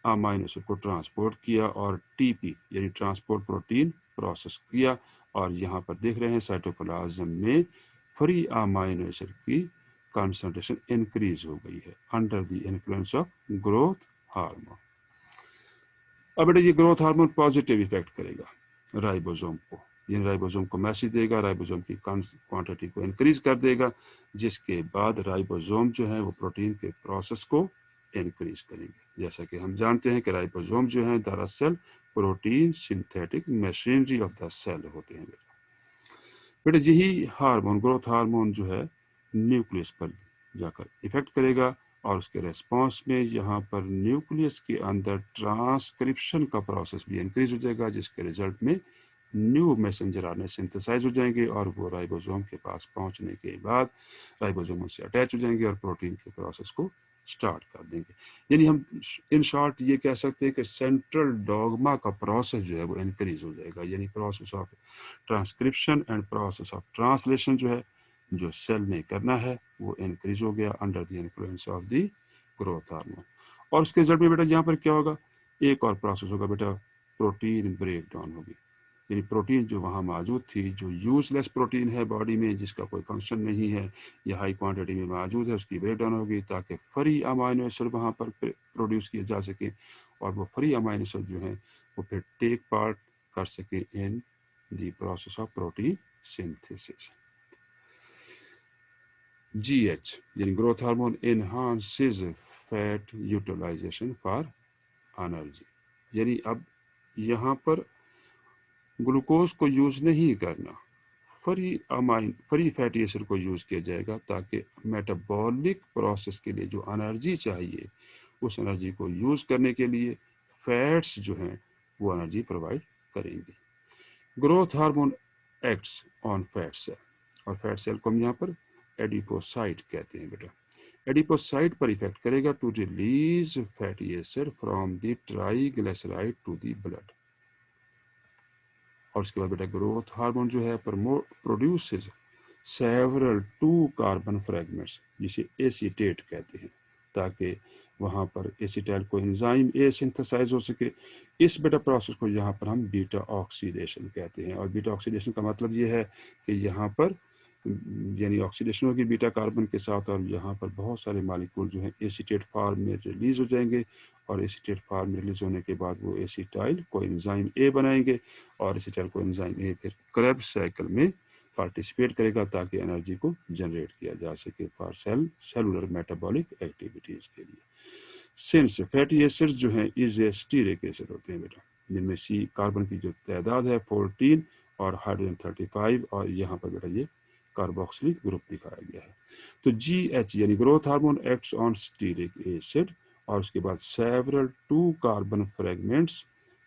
अमाइनो एसिड को ट्रांसपोर्ट किया और टीपी यानी ट्रांसपोर्ट प्रोटीन प्रोसेस किया, और यहाँ पर देख रहे हैं साइटोप्लाज्म में फ्री अमाइनो एसिड की कंसंट्रेशन इंक्रीज हो गई है under the influence of growth hormone. अब बेटा ये ग्रोथ हार्मोन पॉजिटिव इफेक्ट करेगा राइबोसोम को, ये राइबोसोम को मैसेज देगा, राइबोसोम की क्वांटिटी को इंक्रीज कर देगा, जिसके बाद राइबोसोम जो है वो प्रोटीन के प्रोसेस को इंक्रीज करेंगे। जैसा कि हम जानते हैं कि राइबोसोम जो है दरअसल protein synthetic machinery of the cell होते हैं बेटा। यही हार्मोन ग्रोथ हार्मोन जो है न्यूक्लियस पर जाकर इफेक्ट करेगा, और उसके रेस्पॉन्स में यहाँ पर न्यूक्लियस के अंदर ट्रांसक्रिप्शन का प्रोसेस भी इंक्रीज हो जाएगा, जिसके रिजल्ट में न्यू मैसेंजर आरएनए सिंथेसाइज हो जाएंगे, और वो राइबोसोम के पास पहुंचने के बाद राइबोसोम से अटैच हो जाएंगे और प्रोटीन के प्रोसेस को स्टार्ट कर देंगे। यानी हम इन शॉर्ट ये कह सकते हैं कि सेंट्रल डॉगमा का प्रोसेस जो है वो इंक्रीज हो जाएगा, यानी process of transcription and process of translation जो है जो सेल ने करना है वो इंक्रीज हो गया under the influence of the growth hormone. और उसके रिजल्ट में बेटा यहाँ पर क्या होगा, एक और प्रोसेस होगा बेटा, प्रोटीन ब्रेक डाउन होगी, यानी प्रोटीन जो वहाँ मौजूद थी, जो यूजलेस प्रोटीन है बॉडी में, जिसका कोई फंक्शन नहीं है या हाई क्वांटिटी में मौजूद है, उसकी ब्रेक डाउन होगी ताकि फ्री अमाइनो एसिड वहाँ पर प्रोड्यूस किए जा सके, और वो फ्री अमाइनो एसिड जो है वो फिर टेक पार्ट कर सके in the process of protein synthesis. GH यानी growth hormone enhances fat utilisation for energy, यानी अब यहाँ पर ग्लूकोज को यूज नहीं करना, फ्री फैटी एसिड को यूज किया जाएगा ताकि मेटाबॉलिक प्रोसेस के लिए जो एनर्जी चाहिए उस एनर्जी को यूज करने के लिए फैट्स जो हैं वो एनर्जी प्रोवाइड करेंगे। Growth hormone acts on fat cell, और फैट सेल को हम यहाँ पर एडिपोसाइट कहते हैं बेटा। एडिपोसाइट पर इफेक्ट करेगा to release fatty acid from the triglyceride to the blood, और उसके बाद बेटा ग्रोथ हार्मोन जो है प्रोड्यूसेस सेवरल 2 कार्बन फ्रेगमेंट्स जिसे एसीटेट कहते हैं, ताकि वहाँ पर एसिटाइल कोएंजाइम ए सिंथेसाइज हो सके। इस बेटा प्रोसेस को यहाँ पर हम बीटा ऑक्सीडेशन कहते हैं, और बीटा ऑक्सीडेशन का मतलब ये है कि यहाँ पर यानी ऑक्सीडेशन होगी बीटा कार्बन के साथ, और यहाँ पर बहुत सारे मालिक्यूल जो हैं एसीटेट फॉर्म में रिलीज हो जाएंगे, और एसीटेट फॉर्म में रिलीज होने के बाद वो एसिटाइल कोएंजाइम ए बनाएंगे, और एसिटाइल कोएंजाइम ए फिर क्रेब्स साइकिल में पार्टिसिपेट करेगा ताकि एनर्जी को जनरेट किया जा सके फॉर सेलुलर मेटाबॉलिक एक्टिविटीज के लिए। सिंस फैटी एसिड्स जो हैं इज ए स्टीरिक एसिड होते हैं बेटा, जिनमें सी कार्बन की जो तादाद है 14 और हाइड्रोजन 35, और यहाँ पर बेटा ये कार्बोक्सिलिक ग्रुप दिखाया गया है। तो GH यानी growth hormone acts on stearic acid, और उसके बाद सेवरल 2 कार्बन फ्रेगमेंट्स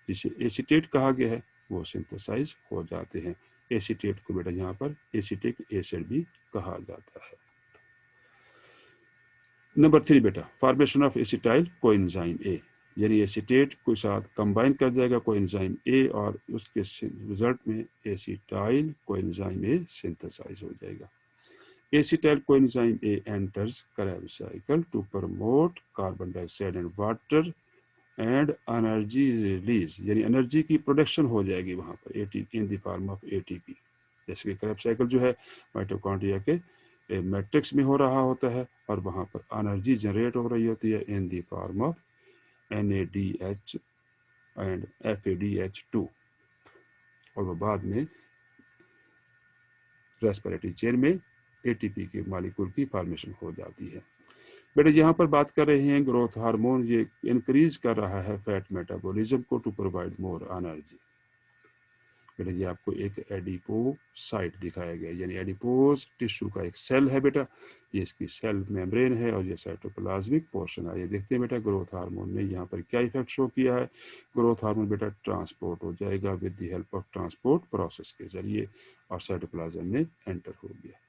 जिसे एसीटेट कहा गया है वो सिंथेसाइज हो जाते हैं। एसीटेट को बेटा यहाँ पर एसिटिक एसिड भी कहा जाता है। नंबर 3 बेटा formation of acetyl coenzyme A, यानी एसीटेट को साथ कंबाइन कर जाएगा कोएंजाइम ए, और उसके रिजल्ट में एसिटाइल कोएंजाइम ए सिंथेसाइज हो जाएगा। Acetyl coenzyme A enters Krebs cycle to promote carbon dioxide and water and energy release, यानी एनर्जी की प्रोडक्शन हो जाएगी वहाँ पर ATP in the form of ATP. जैसे कि Krebs साइकिल जो है माइटोकॉन्ड्रिया के मैट्रिक्स में हो रहा होता है और वहाँ पर एनर्जी जनरेट हो रही होती है in the form of NADH and FADH2 और वो बाद में रेस्पिरेटरी चेन में ATP के मालिक्यूल की फॉर्मेशन हो जाती है। बेटा यहाँ पर बात कर रहे हैं ग्रोथ हार्मोन, ये इंक्रीज कर रहा है फैट मेटाबॉलिज्म को टू प्रोवाइड मोर एनर्जी। बेटा ये आपको एक एडिपोसाइट दिखाया गया, यानी एडिपोज टिश्यू का एक सेल है बेटा, ये इसकी सेल मेम्ब्रेन है और ये साइटोप्लाज्मिक पोर्शन है। ये देखते हैं बेटा ग्रोथ हार्मोन ने यहाँ पर क्या इफेक्ट शो किया है। ग्रोथ हार्मोन बेटा ट्रांसपोर्ट हो जाएगा with the help of transport process के जरिए और साइटोप्लाज्म में एंटर हो गया।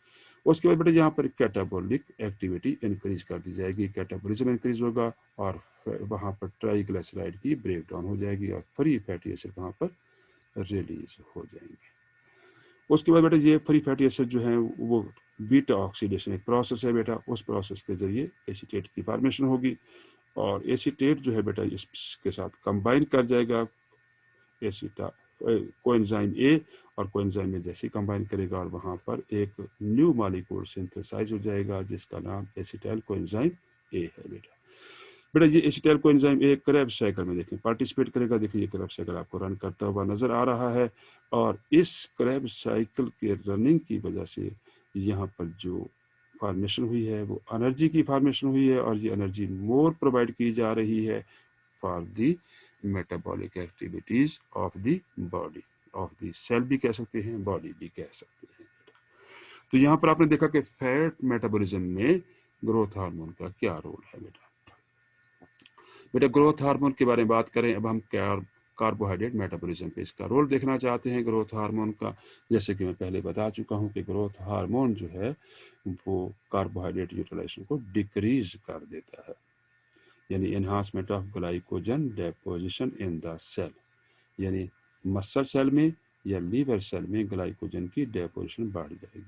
उसके बाद बेटा यहाँ पर कैटाबोलिक एक्टिविटी इंक्रीज कर दी जाएगी, कैटाबोलिज्म इंक्रीज होगा और वहाँ पर ट्राइग्लिसराइड की ब्रेक डाउन हो जाएगी और फ्री फैटी एसिड वहाँ पर रिलीज हो जाएंगे। उसके बाद बेटा ये फ्री फैटी एसिड जो है वो बीटा ऑक्सीडेशन एक प्रोसेस है बेटा, उस प्रोसेस के जरिए एसीटेट की फॉर्मेशन होगी और एसीटेट जो है बेटा इसके साथ कंबाइन कर जाएगा एसिटा कोएंजाइम ए और कोएंजाइम में जैसे कंबाइन करेगा और वहाँ पर एक न्यू मॉलिक्यूल सिंथेसाइज हो जाएगा जिसका नाम एसिटाइल कोएंजाइम ए है बेटा। बेटा ये acetyl coenzyme A Krebs cycle में देखें पार्टिसिपेट करेगा। देखिए ये क्रेब्स साइकिल आपको रन करता हुआ नजर आ रहा है और इस क्रेब्स साइकिल के रनिंग की वजह से यहाँ पर जो फॉर्मेशन हुई है वो एनर्जी की फॉर्मेशन हुई है और ये एनर्जी मोर प्रोवाइड की जा रही है for the metabolic activities of the body, of the cell भी कह सकते हैं, बॉडी भी कह सकते हैं। तो यहाँ पर आपने देखा कि फैट मेटाबॉलिज्म में ग्रोथ हार्मोन का क्या रोल है बेटा। बेटा ग्रोथ हार्मोन के बारे में बात करें, अब हम कार्बोहाइड्रेट मेटाबॉलिज्म पे इसका रोल देखना चाहते हैं ग्रोथ हार्मोन का। जैसे कि मैं पहले बता चुका हूँ कि ग्रोथ हार्मोन जो है वो कार्बोहाइड्रेट यूटिलाइजेशन को डिक्रीज कर देता है, यानी enhancement of glycogen deposition in the cell, यानी मसल सेल में या लीवर सेल में ग्लाइकोजन की डेपोजिशन बढ़ जाएगी,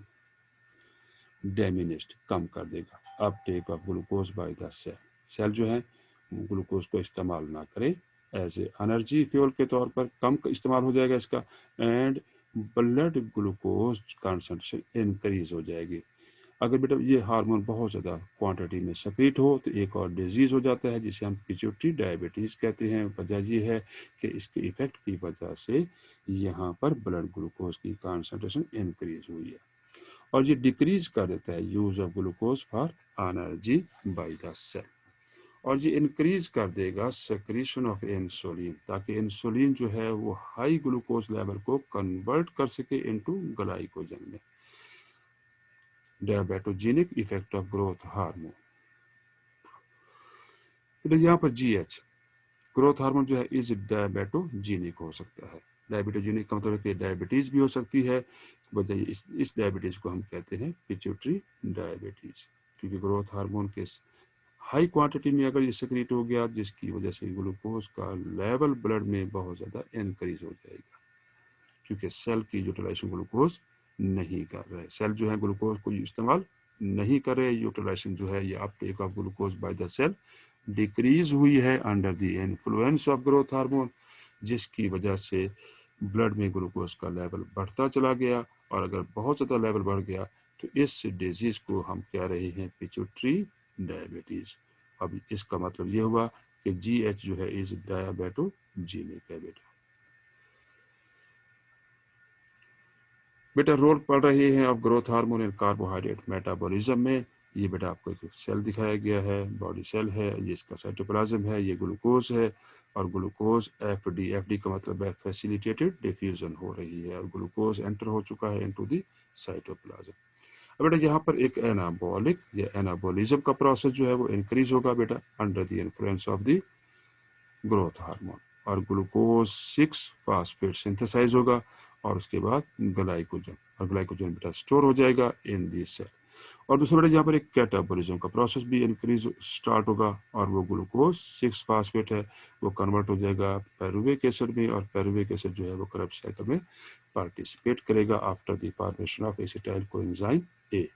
डेमिनिश्ड कम कर देगा uptake of glucose by the cell. Cell जो है ग्लूकोज को इस्तेमाल ना करें एज ए एनर्जी फ्यूल के तौर पर, कम इस्तेमाल हो जाएगा इसका and blood glucose concentration increase हो जाएगी। अगर बेटा ये हार्मोन बहुत ज़्यादा क्वांटिटी में सक्रिट हो तो एक और डिजीज़ हो जाता है जिसे हम पिट्यूटरी डायबिटीज़ कहते हैं। वजह ये है कि इसके इफेक्ट की वजह से यहाँ पर ब्लड ग्लूकोज की कंसंट्रेशन इंक्रीज हुई है और ये डिक्रीज कर देता है use of glucose for energy by the cell और ये इंक्रीज कर देगा सेक्रीशन ऑफ इंसुलिन, ताकि इंसुलिन जो है वो हाई ग्लूकोज लेवल को कन्वर्ट कर सके इनटू ग्लाइकोजन में। Diabetogenic effect of growth hormone. तो यहाँ पर GH ग्रोथ हार्मोन जो है इज डायबिटोजेनिक हो सकता है। डायबिटोजेनिक का मतलब है कि डायबिटीज भी हो सकती है, वजह इस डायबिटीज को हम कहते हैं पिट्यूटरी डायबिटीज, क्योंकि ग्रोथ हार्मोन के हाई क्वांटिटी में अगर ये सेक्रेट हो गया जिसकी वजह से ग्लूकोज का लेवल ब्लड में बहुत ज़्यादा इंक्रीज हो जाएगा, क्योंकि सेल की यूटिलाइजेशन ग्लूकोज नहीं कर रहे, सेल जो है ग्लूकोज को इस्तेमाल नहीं कर रहे, यूटिलाइजेशन जो है ये uptake of glucose by the cell decrease हुई है under the influence of growth hormone, जिसकी वजह से ब्लड में ग्लूकोज का लेवल बढ़ता चला गया और अगर बहुत ज़्यादा लेवल बढ़ गया तो इस डिजीज़ को हम कह रहे हैं पिट्यूटरी डायबिटीज़। अब इसका मतलब ये हुआ कि GH जो है इज डायबिटोजेनिक है बेटा। बेटा रोल पढ़ रहे हैं of growth hormone in carbohydrate metabolism में। ये बेटा आपको एक सेल दिखाया गया है, बॉडी सेल है, ये इसका साइटोप्लाज्म है, ये ग्लूकोज है और ग्लूकोज FD का मतलब है फैसिलिटेटेड डिफ्यूजन हो रही है और ग्लूकोज एंटर हो चुका है इनटू द साइटोप्लाज्म। अब बेटा यहाँ पर एक एनाबॉलिक या एनाबॉलिज्म का प्रोसेस जो है वो इंक्रीज होगा बेटा under the influence of the growth hormone और ग्लूकोज 6 फास्फेट सिंथेसाइज होगा और उसके बाद ग्लाइकोजन और ग्लाइकोजन बेटा स्टोर हो जाएगा इन दी सेल। और दूसरा बेटा यहाँ पर एक कैटाबॉलिज्म का प्रोसेस भी इंक्रीज स्टार्ट होगा और वो ग्लूकोज 6 फास्फेट है वो कन्वर्ट हो जाएगा पायरुविक एसिड में और पायरुविक एसिड जो है वो क्रेब्स साइकिल में पार्टिसिपेट करेगा after the formation of acetyl coenzyme A,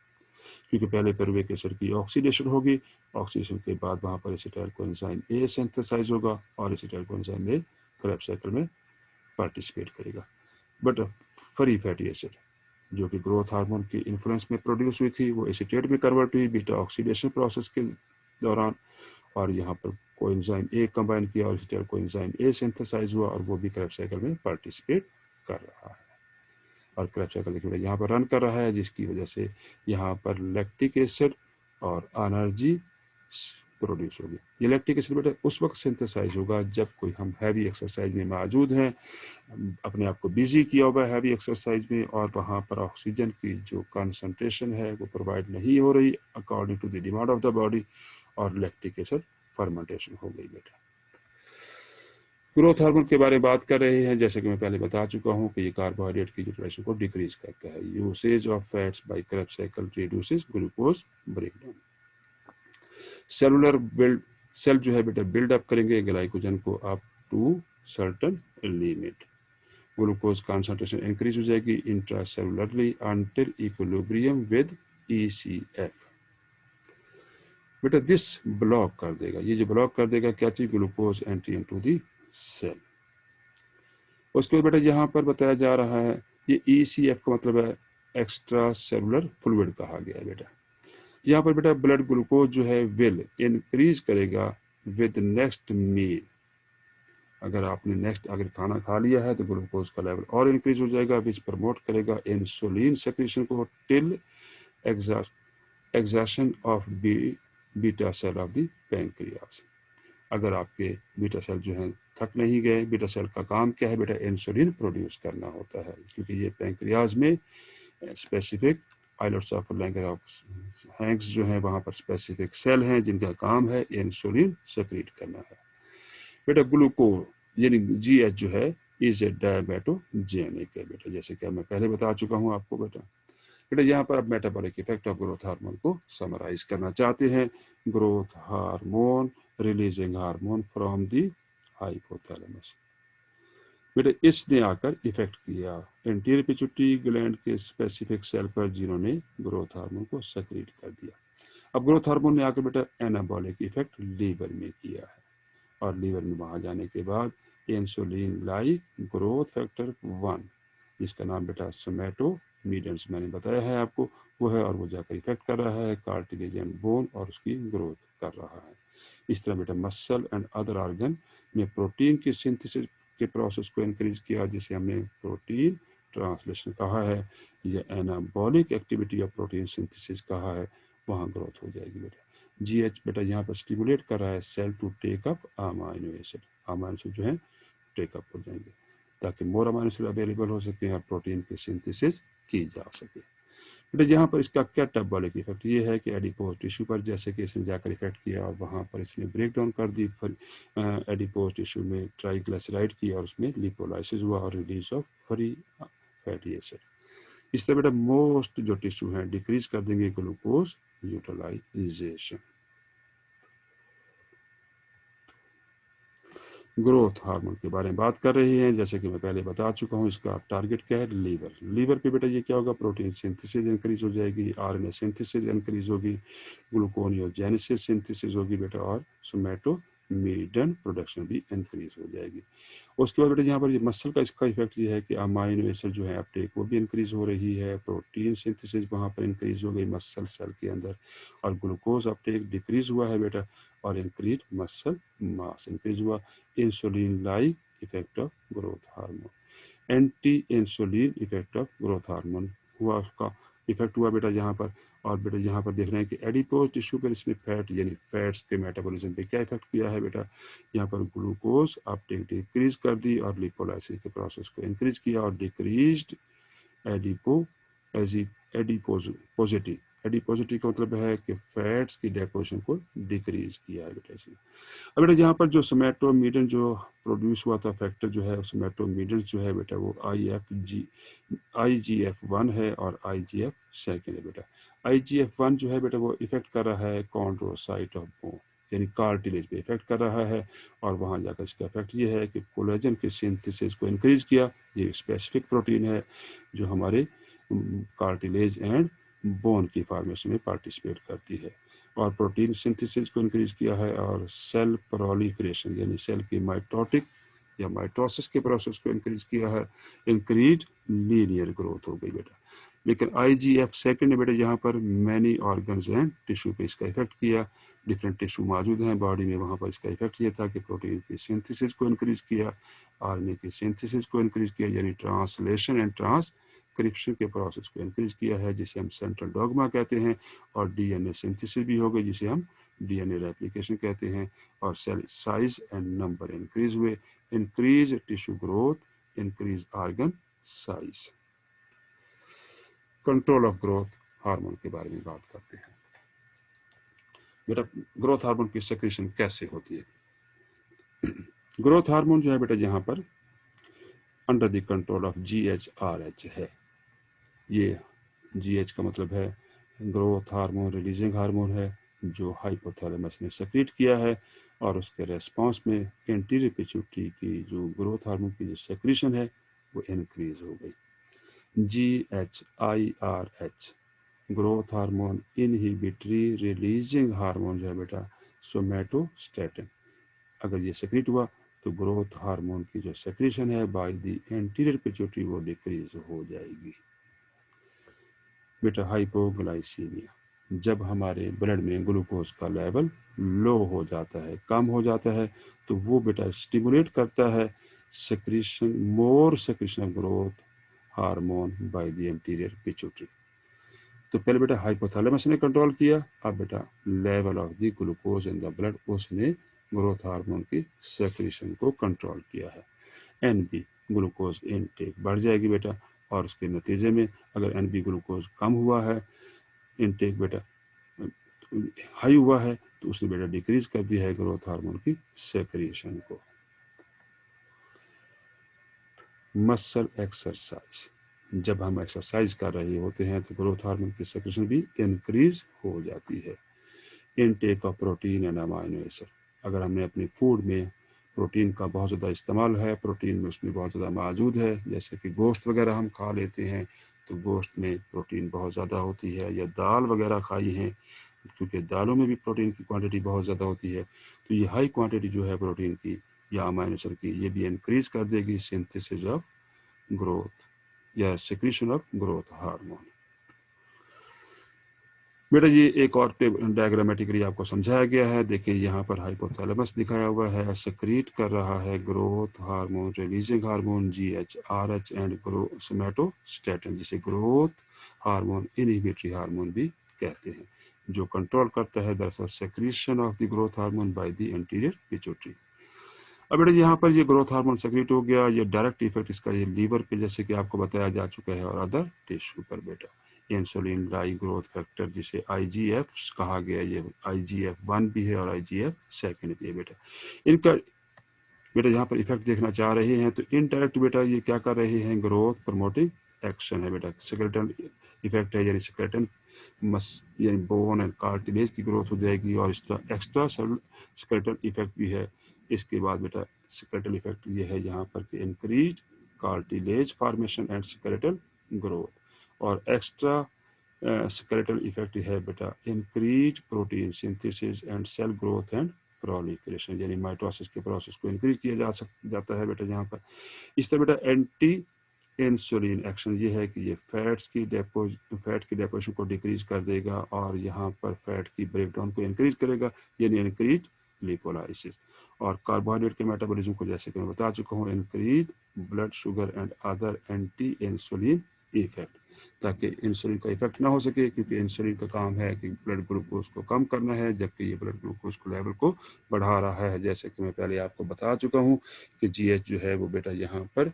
क्योंकि पहले पायरुविक एसिड की ऑक्सीडेशन होगी, ऑक्सीडेशन के बाद वहाँ पर एसिटाइल कोएंजाइम ए सिंथेसाइज होगा और acetyl coenzyme A Krebs cycle में पार्टिसिपेट करेगा। बट फ्री फैटी एसिड जो कि ग्रोथ हार्मोन के इन्फ्लुएंस में प्रोड्यूस हुई थी, वो एसीटेट में कन्वर्ट हुई बीटा ऑक्सीडेशन प्रोसेस के दौरान, और यहाँ पर कोएंजाइम ए कंबाइन किया और एसीटाइल कोएंजाइम ए सिंथेसाइज हुआ और वो भी क्रेब्स साइकिल में पार्टिसिपेट कर रहा है और क्रेब्स साइकिल की यहाँ पर रन कर रहा है, जिसकी वजह से यहाँ पर लैक्टिक एसिड और एनर्जी प्रोड्यूस होगी। ये लैक्टिक एसिड बेटा उस वक्त सिंथेसाइज होगा जब कोई हम हैवी एक्सरसाइज में मौजूद हैं, अपने आप को बिजी किया हुआ है हैवी एक्सरसाइज में, और वहाँ पर ऑक्सीजन की जो कंसंट्रेशन है वो प्रोवाइड नहीं हो रही according to the demand of the body, और लैक्टिक एसिड फर्मेंटेशन हो गई बेटा। ग्रोथ हार्मोन के बारे में बात कर रहे हैं, जैसे कि मैं पहले बता चुका हूं कि ये कार्बोहाइड्रेट की यूटिलाइजेशन को डिक्रीज करता है। Usage of fats by Krebs cycle reduces glucose breakdown. Cellular build, cell जो है बेटा बिल्ड अप करेंगे ग्लाइकोजन को up to certain limit. Glucose concentration increase हो जाएगी intracellularly until equilibrium with ECF। बेटा दिस ब्लॉक कर देगा, ये जो ब्लॉक कर देगा क्या चीज, glucose entry into the cell. उसके बाद बेटा यहाँ पर बताया जा रहा है ये ECF का मतलब है एक्स्ट्रा सेलुलर फ्लूइड कहा गया है बेटा। यहाँ पर बेटा ब्लड ग्लूकोज जो है विल इंक्रीज करेगा विद नेक्स्ट मील। अगर आपने नेक्स्ट अगर खाना खा लिया है तो ग्लूकोज का लेवल और इंक्रीज हो जाएगा, विच प्रमोट करेगा इंसुलिन सेक्रेशन को till exertion of beta cell of the pancreas. अगर आपके बीटा सेल जो है थक नहीं गए, बीटा सेल का काम क्या है बेटा, इंसुलिन प्रोड्यूस करना होता है, क्योंकि ये पैंक्रियाज में स्पेसिफिक आइलेट्स ऑफ लैंगरहॉफ्स जो है वहाँ पर स्पेसिफिक सेल हैं जिनका काम है इंसुलिन सेक्रेट करना है बेटा। ग्लूकोज यानी GH जो है इज ए डायबेटोजेनिक है बेटा, जैसे कि मैं पहले बता चुका हूँ आपको बेटा। बेटा यहाँ पर अब metabolic effect of growth hormone को समराइज करना चाहते हैं। Growth hormone releasing hormone from the hypothalamus. बेटा इसने आकर इफेक्ट किया एंटीरियर पिट्यूटरी ग्लैंड के स्पेसिफिक सेल पर जिन्होंने ग्रोथ हार्मोन को सेक्रेट कर दिया। अब ग्रोथ हार्मोन ने आकर बेटा एनाबॉलिक इफेक्ट लीवर में किया है, और लीवर में वहां जाने के बाद इंसुलिन लाइक ग्रोथ फैक्टर 1 जिसका नाम बेटा सोमैटोमीडियंस मैंने बताया है आपको वो है, और वो जाकर इफेक्ट कर रहा है कार्टिलेज एंड बोन और उसकी ग्रोथ कर रहा है। इस तरह बेटा मसल एंड अदर ऑर्गन में प्रोटीन की सिंथेसिस के प्रोसेस को इंक्रीज किया, जिसे हमने प्रोटीन ट्रांसलेशन कहा है, या anabolic activity of protein synthesis कहा है, वहाँ ग्रोथ हो जाएगी बेटा। GH बेटा यहाँ पर स्टिमुलेट कर रहा है cell to take up amino acid, amino acid जो है टेकअप हो जाएंगे ताकि मोर अमाइनो एसिड अवेलेबल हो सके और प्रोटीन की सिंथेसिस की जा सके बेटा। यहाँ पर इसका कैटाबॉलिक इफेक्ट ये है कि एडिपोज टिश्यू पर जैसे कि इसने जाकर इफेक्ट किया और वहाँ पर इसने ब्रेक डाउन कर दी एडिपोज टिश्यू में ट्राइग्लिसराइड किया और उसमें लिपोलाइसिस हुआ और release of free fatty acid. इस तरह बेटा मोस्ट जो टिश्यू है डिक्रीज कर देंगे ग्लूकोज यूटिलाइजेशन। ग्रोथ हार्मोन के बारे में बात कर रहे हैं, जैसे कि मैं पहले बता चुका हूं इसका टारगेट क्या है, लीवर। लीवर पे बेटा ये क्या होगा, प्रोटीन सिंथेसिस इंक्रीज हो जाएगी, RNA सिंथेसिस इंक्रीज होगी, ग्लूकोनियोजेनेसिस सिंथेसिस होगी बेटा, और सोमैटोमीडियन प्रोडक्शन भी इंक्रीज हो जाएगी। उसके बाद बेटा यहाँ पर ये मसल का इसका इफेक्ट ये है कि अमाइनो एसिड जो है अपटेक वो भी इंक्रीज हो रही है, प्रोटीन सिंथेसिस वहाँ पर इंक्रीज हो गई मसल सेल के अंदर, और ग्लूकोज अपटेक डिक्रीज हुआ है बेटा, और इंक्रीज मसल मास इंक्रीज हुआ। Insulin like effect of growth hormone, anti insulin effect of growth hormone हुआ, उसका इफेक्ट हुआ बेटा यहाँ पर। और बेटा यहाँ पर देख रहे हैं कि एडिपोज टिश्यू पर इसने फैट यानी फैट्स के मेटाबॉलिज्म पे क्या इफेक्ट किया है बेटा, यहाँ पर ग्लूकोज अपटेक डिक्रीज कर दी और लिपोलाइसिस के प्रोसेस को इंक्रीज किया, और डिक्रीज्ड एडिपोजिटी, एडिपोजिटी का मतलब है कि फैट्स की डेपोजिशन को डिक्रीज किया है बेटा इसने। अब बेटा यहाँ पर जो सोमैटोमीडियन जो प्रोड्यूस हुआ था फैक्टर जो है सोमैटोमीडियन जो है बेटा वो IGF-1 है और IGF सेकेंड है बेटा। IGF-1 जो है बेटा वो इफेक्ट कर रहा है कॉन्ड्रोसाइट ऑफ बोन यानी कार्टिलेज पे इफेक्ट कर रहा है, और वहाँ जाकर इसका इफेक्ट ये है कि कोलेजन के सिंथेसिस को इंक्रीज किया। ये स्पेसिफिक प्रोटीन है जो हमारे कार्टिलेज एंड बोन की फॉर्मेशन में पार्टिसिपेट करती है, और प्रोटीन सिंथेसिस को इंक्रीज किया है, और सेल प्रोलिफरेशन यानी सेल की माइटोटिक या माइटोसिस के प्रोसेस को इंक्रीज किया है। इंक्रीज लीनियर ग्रोथ हो गई बेटा। लेकिन IGF सेकंड ने बेटा यहाँ पर मैनी ऑर्गन्स एंड टिश्यू पे इसका इफेक्ट किया। डिफरेंट टिश्यू मौजूद हैं बॉडी में, वहाँ पर इसका इफेक्ट किया था कि प्रोटीन की सिंथेसिस को इंक्रीज किया, RNA की सिंथेसिस को इंक्रीज किया, यानी ट्रांसलेशन एंड ट्रांसक्रिप्शन के प्रोसेस को इंक्रीज किया है, जिसे हम सेंट्रल डॉग्मा कहते हैं। और DNA सिंथेसिस भी हो गई, जिसे हम DNA रेप्लिकेशन कहते हैं। और cell size and number increase हुए, increase tissue growth, increase organ size. Control of growth hormone के बारे में बात करते हैं। बेटा ग्रोथ हार्मोन की सेक्रेशन कैसे होती है? ग्रोथ हार्मोन जो है बेटा यहाँ पर under the control of GHRH है। ये GH का मतलब है ग्रोथ हार्मोन रिलीजिंग हार्मोन है, जो हाइपोथैलेमस ने सेक्रेट किया है, और उसके रेस्पॉन्स में एंटीरियर पिट्यूटरी की जो ग्रोथ हार्मोन की जो सेक्रेशन है वो इंक्रीज हो गई। GHIRH growth hormone inhibitory releasing hormone जो है बेटा सोमैटोस्टैटिन, अगर ये सेक्रेट हुआ तो ग्रोथ हार्मोन की जो सेक्रेशन है बाय द एंटीरियर पिट्यूटरी वो डिक्रीज हो जाएगी। बेटा हाइपोग्लाइसीमिया, जब हमारे ब्लड में ग्लूकोज का लेवल लो हो जाता है, कम हो जाता है, तो वो बेटा स्टिमुलेट करता है secretion, more secretion of growth hormone by the anterior pituitary. तो पहले बेटा हाइपोथैलेमस ने कंट्रोल किया, अब बेटा level of the glucose in the blood उसने ग्रोथ हार्मोन की सेक्रेशन को कंट्रोल किया है। NB ग्लूकोज इनटेक बढ़ जाएगी बेटा, और उसके नतीजे में अगर NB ग्लूकोज कम हुआ है, इनटेक बेटा हाई हुआ है, तो उसने बेटा डिक्रीज कर दिया है ग्रोथ हार्मोन की सेक्रेशन को। मसल एक्सरसाइज, जब हम एक्सरसाइज कर रहे होते हैं तो ग्रोथ हार्मोन की सेक्रेशन भी इंक्रीज हो जाती है। Intake of protein and amino acid, अगर हमने अपने फूड में प्रोटीन का बहुत ज़्यादा इस्तेमाल है, प्रोटीन में उसमें बहुत ज़्यादा मौजूद है, जैसे कि गोश्त वगैरह हम खा लेते हैं तो गोश्त में प्रोटीन बहुत ज़्यादा होती है, या दाल वगैरह खाई हैं क्योंकि दालों में भी प्रोटीन की क्वांटिटी बहुत ज़्यादा होती है, तो ये हाई क्वांटिटी जो है प्रोटीन की या अमाइनो एसिड की, ये भी इंक्रीज कर देगी सिंथेसिस ऑफ ग्रोथ या सिक्रीशन ऑफ ग्रोथ हार्मोन। बेटा ये एक और डायग्रामेटिकली आपको समझाया गया है। देखिए यहाँ पर हाइपोथैलेमस दिखाया हुआ है, सेक्रीट कर रहा है growth hormone releasing hormone GHRH and somatostatin, जिसे ग्रोथ हार्मोन इनहिबिटरी हार्मोन भी कहते हैं, जो कंट्रोल करता है दरअसल secretion of the growth hormone by the anterior pituitary. अब बेटा यहाँ पर ये ग्रोथ हार्मोन सेक्रेट हो गया, ये डायरेक्ट इफेक्ट इसका ये लीवर पे जैसे कि आपको बताया जा चुका है, और अदर टिश्यू पर बेटा इंसुलिन ड्राई ग्रोथ फैक्टर जिसे IGF कहा गया, ये IGF-1 भी है और IGF सेकंड भी है बेटा। इनका बेटा यहाँ पर इफेक्ट देखना चाह रहे हैं तो इनडायरेक्ट बेटा ये क्या कर रहे हैं, ग्रोथ प्रमोटिंग एक्शन है बेटा। स्केलेटन इफेक्ट है, यानी स्केलेटन यानी बोन एंड कार्टिलेज की ग्रोथ हो जाएगी, और एक्स्ट्रा स्केलेटल इफेक्ट भी है। इसके बाद बेटा स्केलेटल इफेक्ट ये है यहाँ पर कि increase cartilage formation and skeletal growth, और एक्स्ट्रा स्केलेटल इफेक्ट है बेटा increase protein synthesis and cell growth and proliferation, यानी माइटोसिस के प्रोसेस को इंक्रीज किया जाता है बेटा यहाँ पर। इस तरह बेटा एंटी इंसुलिन एक्शन ये है कि ये फैट की डेपोजिशन को डिक्रीज कर देगा, और यहाँ पर फैट की ब्रेकडाउन को इंक्रीज करेगा, यानी इंक्रीज लिपोलाइसिस, और कार्बोहाइड्रेट के मेटाबॉलिज्म को जैसे कि मैं बता चुका हूँ increase blood sugar and other anti insulin effect, ताकि इंसुलिन का इफेक्ट ना हो सके, क्योंकि इंसुलिन का काम है कि ब्लड ग्लूकोज को कम करना है, जबकि ये ब्लड ग्लूकोज को लेवल को बढ़ा रहा है, जैसे कि मैं पहले आपको बता चुका हूँ कि GH जो है वो बेटा यहाँ पर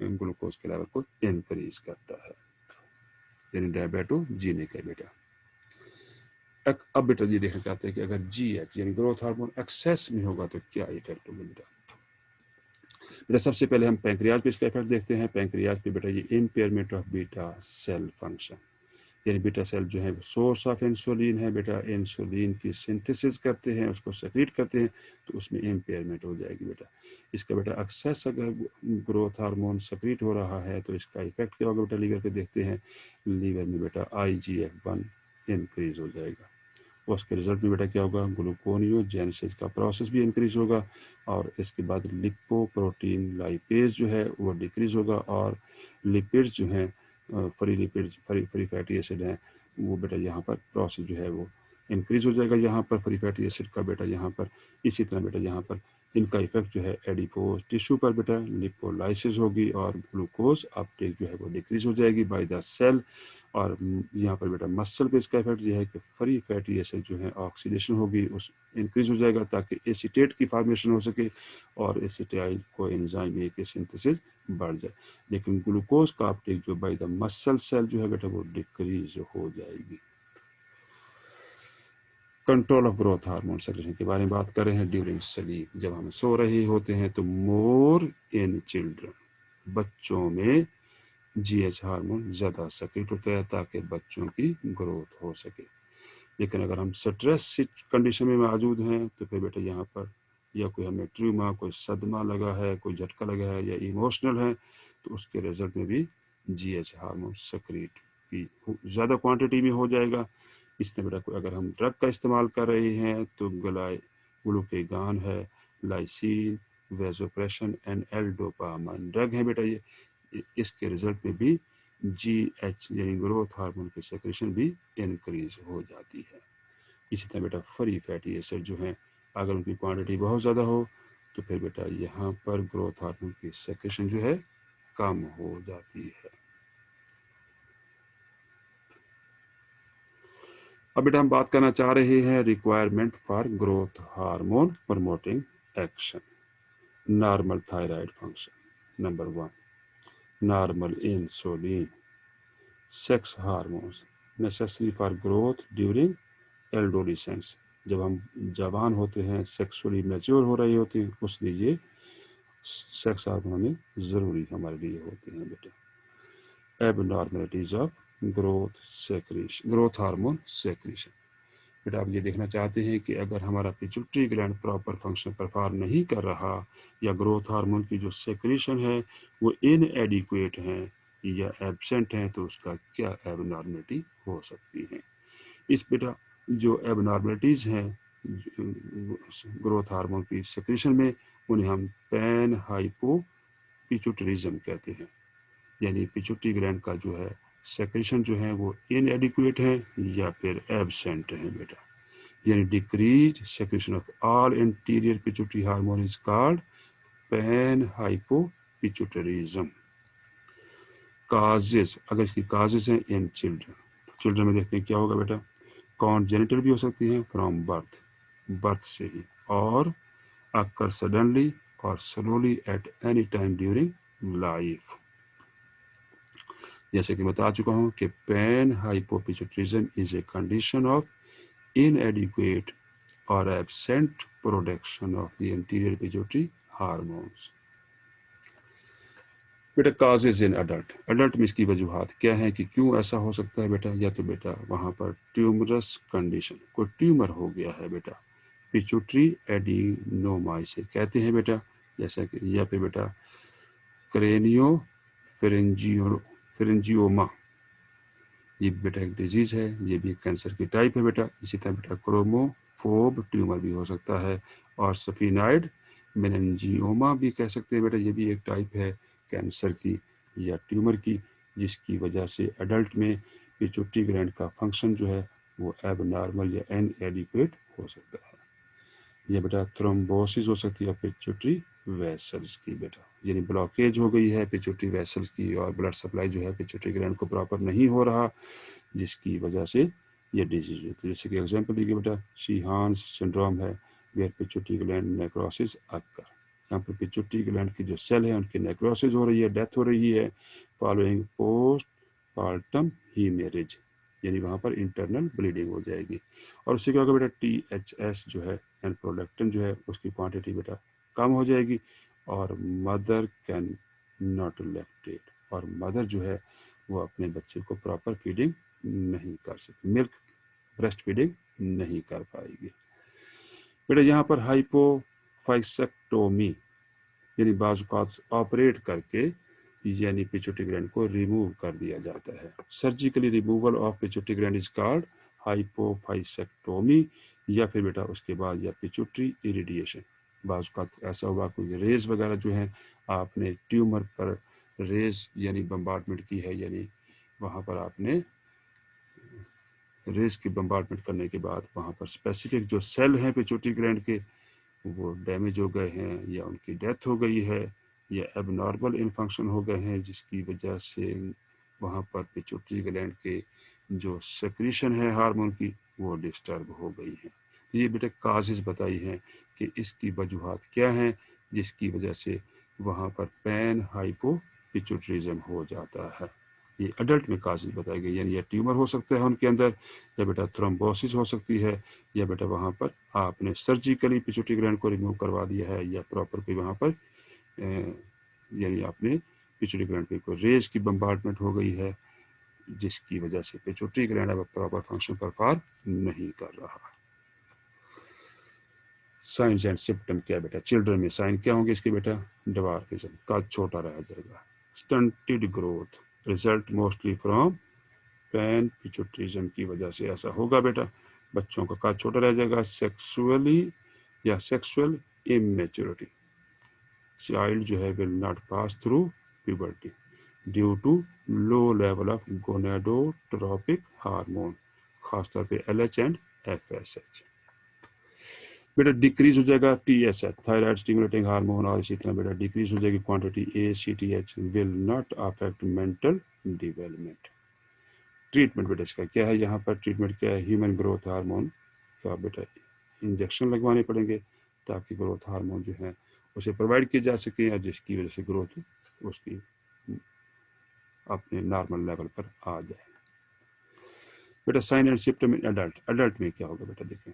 ग्लूकोज के लेवल को इंक्रीज करता है, यानी डायबिटोजेनिक है बेटा। अब बेटा ये देखना चाहते हैं कि अगर GH यानी ग्रोथ हार्मोन एक्सेस में होगा तो क्या इफेक्ट होगा बेटा। बेटा सबसे पहले हम पैंक्रियाज पे इसका इफेक्ट देखते हैं। पैंक्रियाज पे बेटा ये impairment of beta cell function, यानी बीटा सेल जो है सोर्स ऑफ इंसुलिन है बेटा, इंसुलिन की सिंथेसिस करते हैं, उसको सेक्रेट करते हैं, तो उसमें इम्पेयरमेंट हो जाएगी बेटा। इसका बेटा एक्सेस अगर ग्रोथ हार्मोन सेक्रेट हो रहा है तो इसका इफेक्ट क्या होगा बेटा, लीवर पे देखते हैं। लीवर में बेटा IGF-1 इंक्रीज हो जाएगा, उसके रिजल्ट में बेटा क्या होगा, ग्लूकोनियोजेनेसिस का प्रोसेस भी इंक्रीज होगा, और इसके बाद लिपोप्रोटीन लाइपेज जो है वो डिक्रीज होगा, और लिपिड्स जो हैं free lipid free fatty acid हैं वो बेटा यहाँ पर प्रोसेस जो है वो इंक्रीज हो जाएगा यहाँ पर फ्री फैटी एसिड का बेटा यहाँ पर। इसी तरह बेटा यहाँ पर इनका इफेक्ट जो है एडिपोज टिश्यू पर बेटा लिपोलाइसिस होगी और ग्लूकोज अपटेक जो है वो डिक्रीज हो जाएगी बाय द सेल। और यहाँ पर बेटा मसल पे इसका इफेक्ट ये है कि फ्री फैटी एसिड जो है ऑक्सीडेशन होगी उस इंक्रीज हो जाएगा ताकि एसीटेट की फॉर्मेशन हो सके और एसिटाइल को एंजाइम ए के सिंथेसिस बढ़ जाए। लेकिन ग्लूकोज का अपटेक जो बाय द मसल सेल जो है बेटा वो डिक्रीज हो जाएगी। Control of growth hormone secretion के बारे में बात कर रहे हैं ड्यूरिंग स्लीप। जब हम सो रहे होते हैं तो मोर इन चिल्ड्रन बच्चों में जीएच हार्मोन ज़्यादा सक्रिय होता है ताकि बच्चों की ग्रोथ हो सके। लेकिन अगर हम स्ट्रेस कंडीशन में मौजूद हैं तो फिर बेटा यहाँ पर या कोई हमें ट्यूमा कोई सदमा लगा है कोई झटका लगा है या इमोशनल है तो उसके रिजल्ट में भी जीएच हार्मोन सक्रिएट की ज़्यादा क्वांटिटी में हो जाएगा। इसमें बेटा अगर हम ड्रग का इस्तेमाल कर रहे हैं तो ग्लूकेगान है lysine vasopressin and L dopamine drug है बेटा ये इसके रिजल्ट में भी जीएच यानी ग्रोथ हार्मोन की सेक्रेशन भी इंक्रीज हो जाती है। इसी तरह बेटा फ्री फैटी एसिड जो है अगर उनकी क्वांटिटी बहुत ज़्यादा हो तो फिर बेटा यहाँ पर ग्रोथ हार्मोन की सेक्रेशन जो है कम हो जाती है। अब बेटा हम बात करना चाह रहे हैं requirement for growth hormone promoting action. Normal thyroid function number 1, normal insulin, sex hormones necessary for growth during adolescence जब हम जवान होते हैं सेक्सुअली मैच्योर हो रहे होते हैं उसलिए ये सेक्स हार्मोन हमें ज़रूरी हमारे लिए होते हैं बेटा। Abnormalities of growth hormone secretion बेटा आप ये देखना चाहते हैं कि अगर हमारा pituitary gland proper function perform नहीं कर रहा या ग्रोथ हार्मोन की जो सेक्रेशन है वो इनएडिक्वेट है या एब्सेंट है तो उसका क्या एबनॉर्मलिटी हो सकती है। इस बेटा जो एबनॉर्मलिटीज़ हैं ग्रोथ हार्मोन की सेक्रेशन में उन्हें हम पैन हाइपो पिट्यूटरिज्म कहते हैं। यानी पिट्यूटरी ग्लैंड का जो है सेक्रेशन जो है वो इनएडिक्वेट है या फिर एब्सेंट है बेटा। यानी decrease secretion of all interior pituitary hormone is called panhypopituitarism. Causes अगर इसकी काजेस हैं इन चिल्ड्रन में देखते हैं क्या होगा बेटा। कॉन्जेनिटल भी हो सकती हैं फ्रॉम बर्थ से ही और occur suddenly or slowly at any time during life. जैसे कि बता चुका हूं कि panhypopituitarism is a condition of inadequate or absent production of the anterior pituitary hormones। बेटा काजेज इन अडल्ट में इसकी वजूहत क्या है कि क्यों ऐसा हो सकता है बेटा। या तो बेटा वहाँ पर ट्यूमरस कंडीशन कोई ट्यूमर हो गया है बेटा पिट्यूटरी एडिनोमा इसे कहते हैं बेटा। जैसा कि या फिर बेटा क्रेनियो फेरेंजियोमा ये बेटा एक डिजीज़ है ये भी कैंसर की टाइप है बेटा। इसी तरह बेटा क्रोमोफोब ट्यूमर भी हो सकता है और सफिनाइड मेनिंजियोमा भी कह सकते हैं बेटा ये भी एक टाइप है कैंसर की या ट्यूमर की जिसकी वजह से अडल्ट में पिट्यूटरी ग्लैंड का फंक्शन जो है वो एबनॉर्मल या इनएडिक्वेट हो सकता है। ये बेटा थ्रोम्बोसिस हो सकती है पिट्यूटरी वेसल्स की बेटा यानी ब्लॉकेज हो गई है पिट्यूटरी वेसल्स की और ब्लड सप्लाई जो है पिट्यूटरी ग्लैंड को प्रॉपर नहीं हो रहा जिसकी वजह से ये डिजीज होती है। जैसे कि एग्जांपल देखिए बेटा शीहान्स सिंड्रोम है वेयर पिट्यूटरी ग्लैंड नेक्रोसिस अकर। यहाँ पर पिट्यूटरी ग्लैंड की जो सेल है उनकी नेक्रोसिस हो रही है डेथ हो रही है फॉलोइंग पोस्ट पार्टम हीमेरेज यानी वहाँ पर इंटरनल ब्लीडिंग हो जाएगी। और उससे क्या होगा बेटा THS जो है एंड प्रोडक्टिन जो है उसकी क्वांटिटी बेटा कम हो जाएगी और मदर कैन नॉट लैक्टेट और मदर जो है वो अपने बच्चे को प्रॉपर फीडिंग नहीं कर सकती मिल्क ब्रेस्ट फीडिंग नहीं कर पाएगी बेटा। यहाँ पर हाइपोफाइसेक्टोमी यानी बाज़ ऑपरेट करके यानी पिट्यूटरी ग्लैंड को रिमूव कर दिया जाता है। Surgically removal of pituitary gland is called hypophysectomy या फिर बेटा उसके बाद या पिट्यूटरी इरिडिएशन। बाज़ ऐसा हुआ कोई रेज वगैरह जो है आपने ट्यूमर पर रेज यानी बम्बार्डमेंट की है यानी वहाँ पर आपने रेज की बम्बार्डमेंट करने के बाद वहाँ पर स्पेसिफिक जो सेल हैं पिट्यूटरी ग्लैंड के वो डैमेज हो गए हैं या उनकी डेथ हो गई है या एबनॉर्मल इनफंक्शन हो गए हैं, जिसकी वजह से वहाँ पर पिट्यूटरी ग्लैंड के जो सेक्रीशन है हार्मोन की वो डिस्टर्ब हो गई है। ये बेटा काजेज बताई हैं कि इसकी वजूहात क्या हैं जिसकी वजह से वहाँ पर पैन हाइपोपिट्यूटरिज्म हो जाता है। ये अडल्ट में काजेज बताई गई, यानी ये ट्यूमर हो सकता है उनके अंदर, या बेटा थ्रोम्बोसिस हो सकती है, या बेटा वहाँ पर आपने सर्जिकली पिट्यूटरी ग्लैंड को रिमूव करवा दिया है, या प्रॉपर कोई वहाँ पर यानी आपने पिट्यूटरी ग्लैंड पे कोई रेज की बम्बार्डमेंट हो गई है जिसकी वजह से पिट्यूटरी ग्लैंड अब प्रॉपर फंक्शन परफॉर्म नहीं कर रहा। साइंस एंड सिम्टम क्या बेटा, चिल्ड्रन में साइन क्या होंगे इसके बेटा, डवार्फिज्म, कद छोटा रह जाएगा, stunted growth, result mostly from panpituitarism की वजह से ऐसा होगा बेटा, बच्चों का कद छोटा रह जाएगा, सेक्सुअली या सेक्सुअल इमेच्योरिटी, चाइल्ड जो है will not pass through puberty due to low level of gonadotropic hormone, खासतौर पे LH एंड FSH। बेटा डिक्रीज हो जाएगा TSH, थायराइड स्टिमुलेटिंग हार्मोन, और इसी तरह बेटा डिक्रीज हो जाएगी quantity ACTH, will not affect mental development. Treatment बेटा इसका क्या है, यहाँ पर ट्रीटमेंट क्या है, ह्यूमन ग्रोथ हार्मोन का बेटा इंजेक्शन लगवाने पड़ेंगे ताकि ग्रोथ हार्मोन जो है उसे प्रोवाइड किया जा सके और जिसकी वजह से ग्रोथ उसकी अपने नॉर्मल लेवल पर आ जाए। बेटा sign and symptom in adult, adult में क्या होगा बेटा देखें,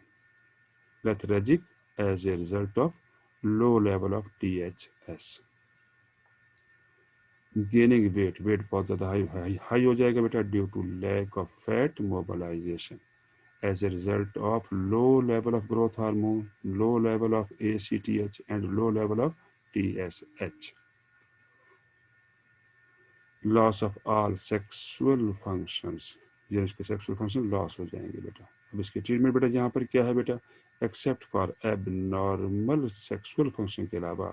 lethargic as a result of low level of THS, gaining weight, weight बहुत ज़्यादा हाई हो जाएगा बेटा due to lack of fat mobilization as a result of low level of growth hormone, low level of ACTH and low level of TSH. Loss of all sexual functions, ये इसके sexual function loss हो जाएंगे बेटा। अब इसके treatment बेटा यहाँ पर क्या है बेटा, except for abnormal sexual function के अलावा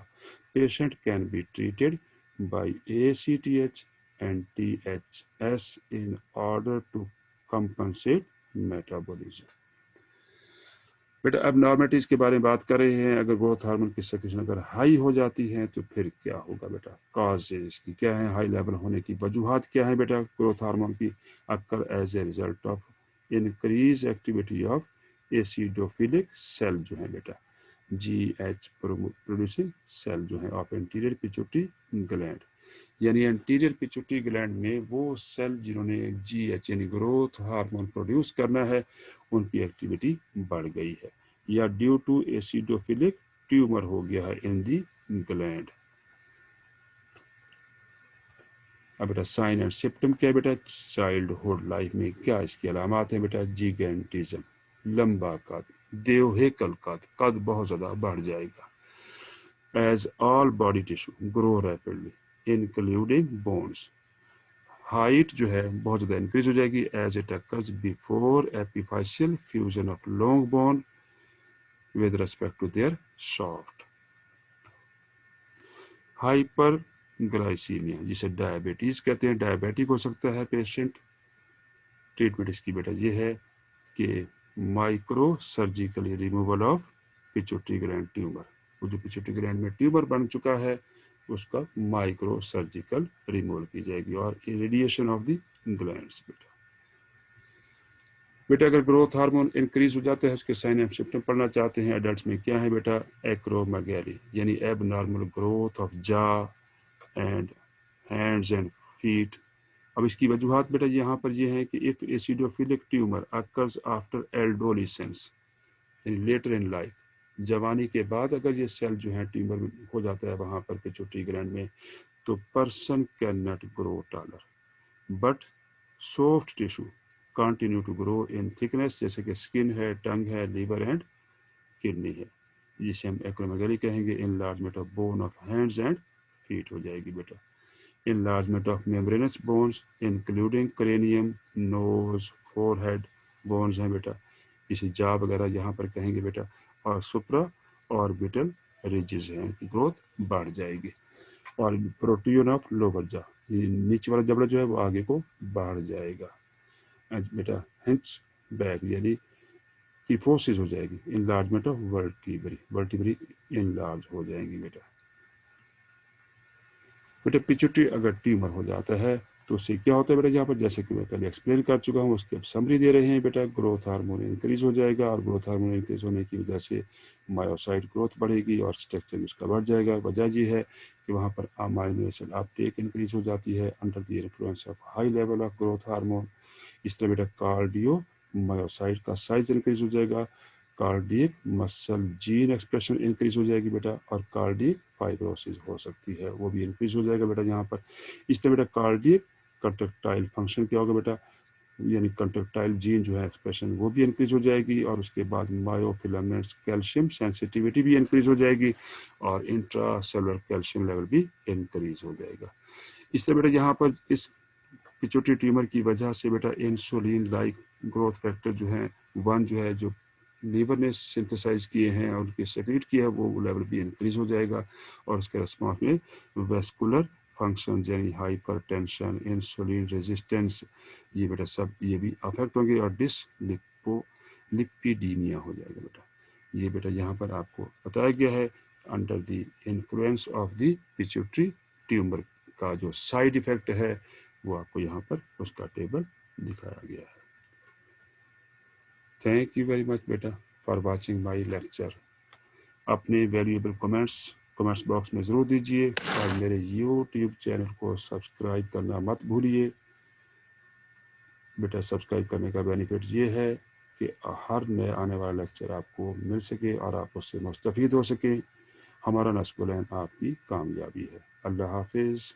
patient can be treated by ACTH and THS in order to compensate metabolism. बेटा अब नॉर्मेलिटीज के बारे में बात कर रहे हैं, अगर ग्रोथ हार्मोन की सेक्रेशन अगर हाई हो जाती है तो फिर क्या होगा बेटा, कॉजेज की क्या है, हाई लेवल होने की वजूहात क्या है बेटा ग्रोथ हार्मोन की, occur as a result of increase activity of acidophilic cell जो है बेटा, GH प्रोड्यूसिंग सेल जो है ऑफ एंटीरियर पिट्यूटरी ग्लैंड, यानी एंटीरियर पिट्यूटरी ग्लैंड में वो सेल जिन्होंने GH यानी ग्रोथ हार्मोन प्रोड्यूस करना है उनकी एक्टिविटी बढ़ गई है, या ड्यू टू एसिडोफिलिक ट्यूमर हो गया है इन दी ग्लैंड। अब बेटा साइन एंड सिम्टम क्या है बेटा, चाइल्डहुड लाइफ में क्या इसकी अलामात है बेटा, जिगेंटिज्म, लंबा कद, देवहेकल कद, कद बहुत ज़्यादा बढ़ जाएगा, as all body tissue grow rapidly including bones, height जो है बहुत ज़्यादा इंक्रीज हो जाएगी as it occurs before epiphyseal fusion of long bone with respect to their soft, hyperglycaemia जिसे डायबिटीज़ कहते हैं, डायबिटिक हो सकता है पेशेंट। ट्रीटमेंट इसकी बेटा ये है कि micro surgically removal of pituitary gland tumour, वो जो पिट्यूटरी ग्लैंड में ट्यूमर बन चुका है उसका माइक्रो सर्जिकल रिमूवल की जाएगी, और इरेडिएशन ऑफ द ग्लैंड्स बेटा। बेटा अगर ग्रोथ हार्मोन इंक्रीज हो जाता है उसके साइन एंड सिम्टम पढ़ना चाहते हैं एडल्ट्स में क्या है बेटा, एक्रोमेगाली यानी एबनॉर्मल ग्रोथ ऑफ जा एंड हैंड्स एंड फीट। अब इसकी वजूहात बेटा यहाँ पर ये है कि if acidophilic tumour occurs after adolescence यानी लेटर इन लाइफ, जवानी के बाद अगर ये सेल जो है ट्यूमर हो जाता है वहाँ पर पिट्यूटरी ग्लैंड में, तो person can not grow taller but soft tissue continue to grow in thickness, जैसे कि स्किन है, टंग है, लीवर एंड किडनी है, जिसे हम एक्रोमेगाली कहेंगे। Enlargement of bone of hands and feet हो जाएगी बेटा, enlargement of membranous bones including cranium, nose, forehead bones हैं बेटा, इसे जा वगैरह यहाँ पर कहेंगे बेटा, और सुप्रा ऑर्बिटल रिजेस हैं, ग्रोथ बढ़ जाएगी, और प्रोट्रूजन ऑफ लोअर जा नीचे वाला जबड़ा जो है वो आगे को बढ़ जाएगा। बेटा हिंच बैक यानी की फोर्सेज हो जाएगी, enlargement of vertebrae, vertebrae enlarge हो जाएंगी बेटा। बेटा पिट्यूटरी अगर ट्यूमर हो जाता है तो उससे क्या होता है बेटा, यहाँ पर जैसे कि मैं पहले एक्सप्लेन कर चुका हूँ, उसकी अब समरी दे रहे हैं बेटा। ग्रोथ हार्मोन इंक्रीज हो जाएगा और ग्रोथ हार्मोन इंक्रीज होने की वजह से मायोसाइट ग्रोथ बढ़ेगी और स्ट्रक्चर उसका बढ़ जाएगा। वजह ये है कि वहाँ पर अमाइनो एसिड अपटेक इंक्रीज हो जाती है under the influence of high level of growth hormone. इस तरह बेटा कार्डियो मायोसाइट का साइज इंक्रीज हो जाएगा, cardiac muscle gene expression increase हो जाएगी बेटा, और कार्डियक फाइब्रोसिस हो सकती है, वो भी इंक्रीज हो जाएगा बेटा यहाँ पर। इस तरह बेटा कार्डियक कंट्रक्टाइल फंक्शन क्या होगा बेटा, यानी कंट्रक्टाइल जीन जो है एक्सप्रेशन वो भी इंक्रीज हो जाएगी, और उसके बाद मायोफिलामेंट्स कैल्शियम सेंसिटिविटी भी इंक्रीज हो जाएगी और इंट्रा सेलुलर कैल्शियम लेवल भी इंक्रीज हो जाएगा। इस तरह बेटा यहाँ पर इस पिट्यूटरी ट्यूमर की वजह से बेटा इंसुलिन लाइक ग्रोथ फैक्टर जो है वन जो है जो लीवर ने सिंथेसाइज किए हैं और उनके सेक्रेट किया है वो लेवल भी इंक्रीज हो जाएगा, और उसके रिस्पॉन्स में वेस्कुलर फंक्शन यानी हाइपरटेंशन, इंसुलिन रेजिस्टेंस, ये बेटा सब ये भी अफेक्ट होंगे और लिपिडीमिया हो जाएगा बेटा। ये बेटा यहाँ पर आपको बताया गया है under the influence of the pituitary tumour का जो साइड इफेक्ट है वो आपको यहाँ पर उसका टेबल दिखाया गया है। थैंक यू वेरी मच बेटा फॉर वाचिंग माय लेक्चर। अपने वैल्यूएबल कमेंट्स बॉक्स में ज़रूर दीजिए और मेरे यूट्यूब चैनल को सब्सक्राइब करना मत भूलिए बेटा। सब्सक्राइब करने का बेनिफिट ये है कि हर नए आने वाला लेक्चर आपको मिल सके और आप उससे मुस्तफ़ीद हो सकें। हमारा नस्ल आपकी कामयाबी है। अल्लाह हाफिज़।